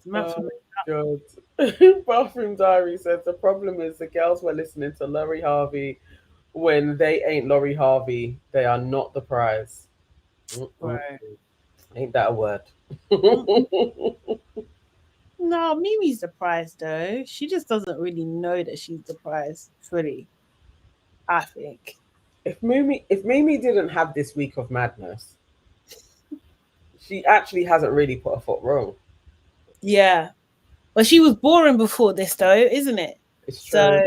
S1: Samantha.
S2: Oh, God. Bathroom Diary says the problem is the girls were listening to Lori Harvey when they ain't Lori Harvey. They are not the prize.
S1: Right.
S2: Ain't that a word?
S1: No, Mimi's the prize though. She just doesn't really know that she's the prize fully, I think.
S2: If MIMII didn't have this week of madness, she actually hasn't really put a foot wrong.
S1: Yeah. But she was boring before this though, isn't it?
S2: It's true.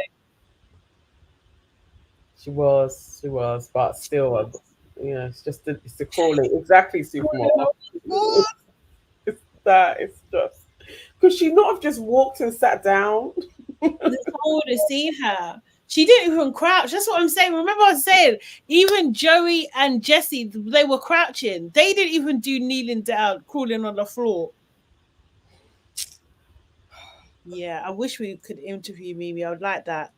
S2: So She was, but still, it's the crawling. Exactly, supermodel. It's that. It's just could she not have just walked and sat down?
S1: Nicole would have seen her. She didn't even crouch. That's what I'm saying. Remember, I was saying even Joey and Jesse, they were crouching. They didn't even do kneeling down, crawling on the floor. Yeah, I wish we could interview Mimi. I would like that.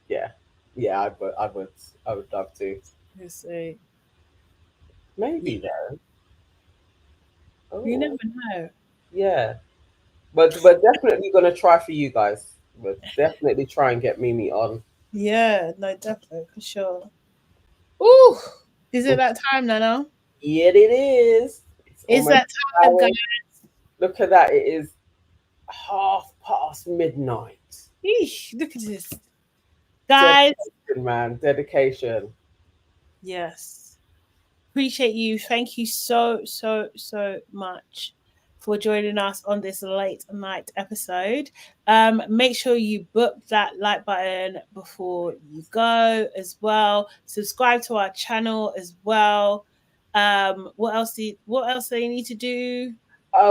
S2: Yeah, I would love to.
S1: Let's see.
S2: Maybe
S1: Yeah.
S2: though.
S1: You
S2: Oh,
S1: never know.
S2: yeah. But we're definitely gonna try for you guys. We'll definitely try and get Mimi on.
S1: Yeah, no, definitely for sure. Ooh, is it that time, Nana?
S2: Yeah, it is. It's
S1: Is
S2: almost
S1: that time, guys?
S2: look at that. It is midnight.
S1: Eesh, look at this, guys.
S2: Dedication, man. Dedication.
S1: Yes, appreciate you. Thank you so much for joining us on this late night episode. Make sure you book that like button before you go as well. Subscribe to our channel as well. What else do you need to do?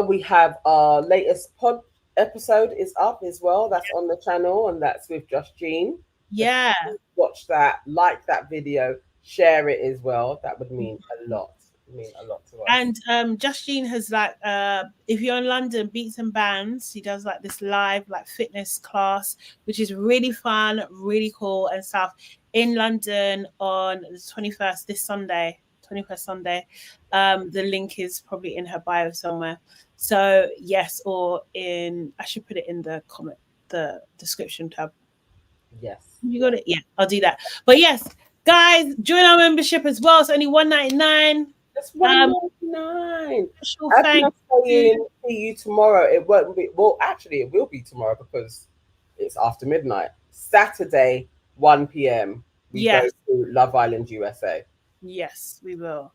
S2: We have our latest pod episode is up as well. That's on the channel, and that's with Just Jean.
S1: Yeah.
S2: Watch that, like that video, share it as well. That would mean a lot. Mean a lot to us.
S1: And Justine has like if you're in London, Beats and Bands, she does like this live like fitness class, which is really fun, really cool and stuff in London on the 21st, this Sunday, 21st Sunday. The link is probably in her bio somewhere. So yes, or I should put it in the description tab.
S2: Yes.
S1: You got it? Yeah, I'll do that. But yes, guys, join our membership as well. It's only $1.99.
S2: That's $1.99.
S1: Special
S2: I'm
S1: thanks
S2: saying see you tomorrow. It won't be actually it will be tomorrow because it's after midnight. Saturday, 1 p.m. We go to Love Island, USA.
S1: Yes, we will.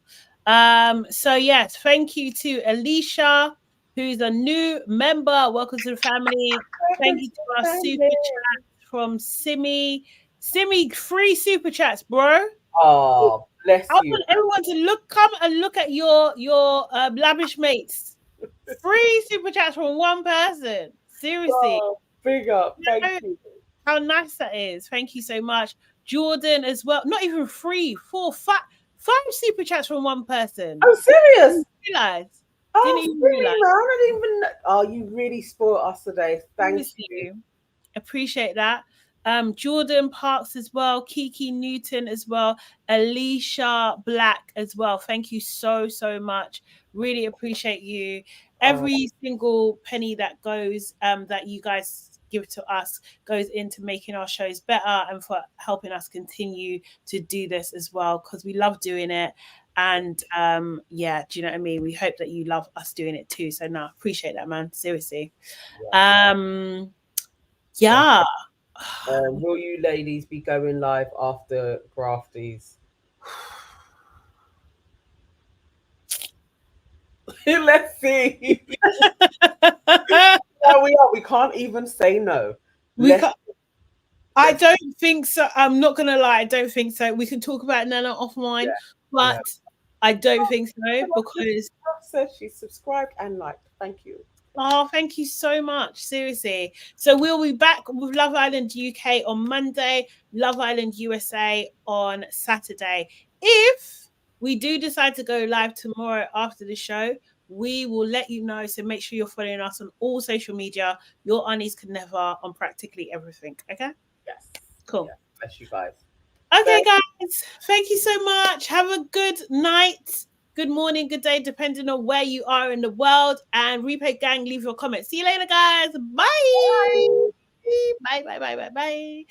S1: So yes, thank you to Alicia, who's a new member. Welcome to the family. Thank you to our super chat from Simi. Simi, free super chats, bro.
S2: Oh, bless
S1: I
S2: you.
S1: want everyone to come and look at your lavish mates. Free super chats from one person. Seriously.
S2: Oh, big up. Thank you.
S1: How nice that is. Thank you so much. Jordan as well. Not even free. 5 super chats from one person.
S2: I'm serious.
S1: Didn't realize.
S2: Didn't even realize. I didn't even know. Oh, you really spoiled us today. Thank you.
S1: Appreciate that. Jordan Parks as well, Kiki Newton as well, Alicia Black as well. Thank you so much. Really appreciate you. Every single penny that goes that you guys give to us goes into making our shows better and for helping us continue to do this as well, because we love doing it. And yeah, do you know what I mean? We hope that you love us doing it too. So no, appreciate that, man. Seriously. Yeah.
S2: Will you ladies be going live after Grafties? Let's see. We can't even say no.
S1: I don't think so. I'm not gonna lie, I don't think so. We can talk about Nana offline, but I don't think so because
S2: said she subscribed and liked. Thank you.
S1: Oh, thank you so much. Seriously. So we'll be back with Love Island UK on Monday, Love Island USA on Saturday. If we do decide to go live tomorrow after the show, we will let you know. So make sure you're following us on all social media. Your Aunties Could Never on practically everything. Okay?
S2: Yes.
S1: Cool.
S2: Yeah. Bless you guys.
S1: Okay, guys. Thank you so much. Have a good night. Good morning, good day, depending on where you are in the world. And Replay Gang, leave your comments. See you later, guys. Bye. Bye. Bye. Bye. Bye. Bye. Bye.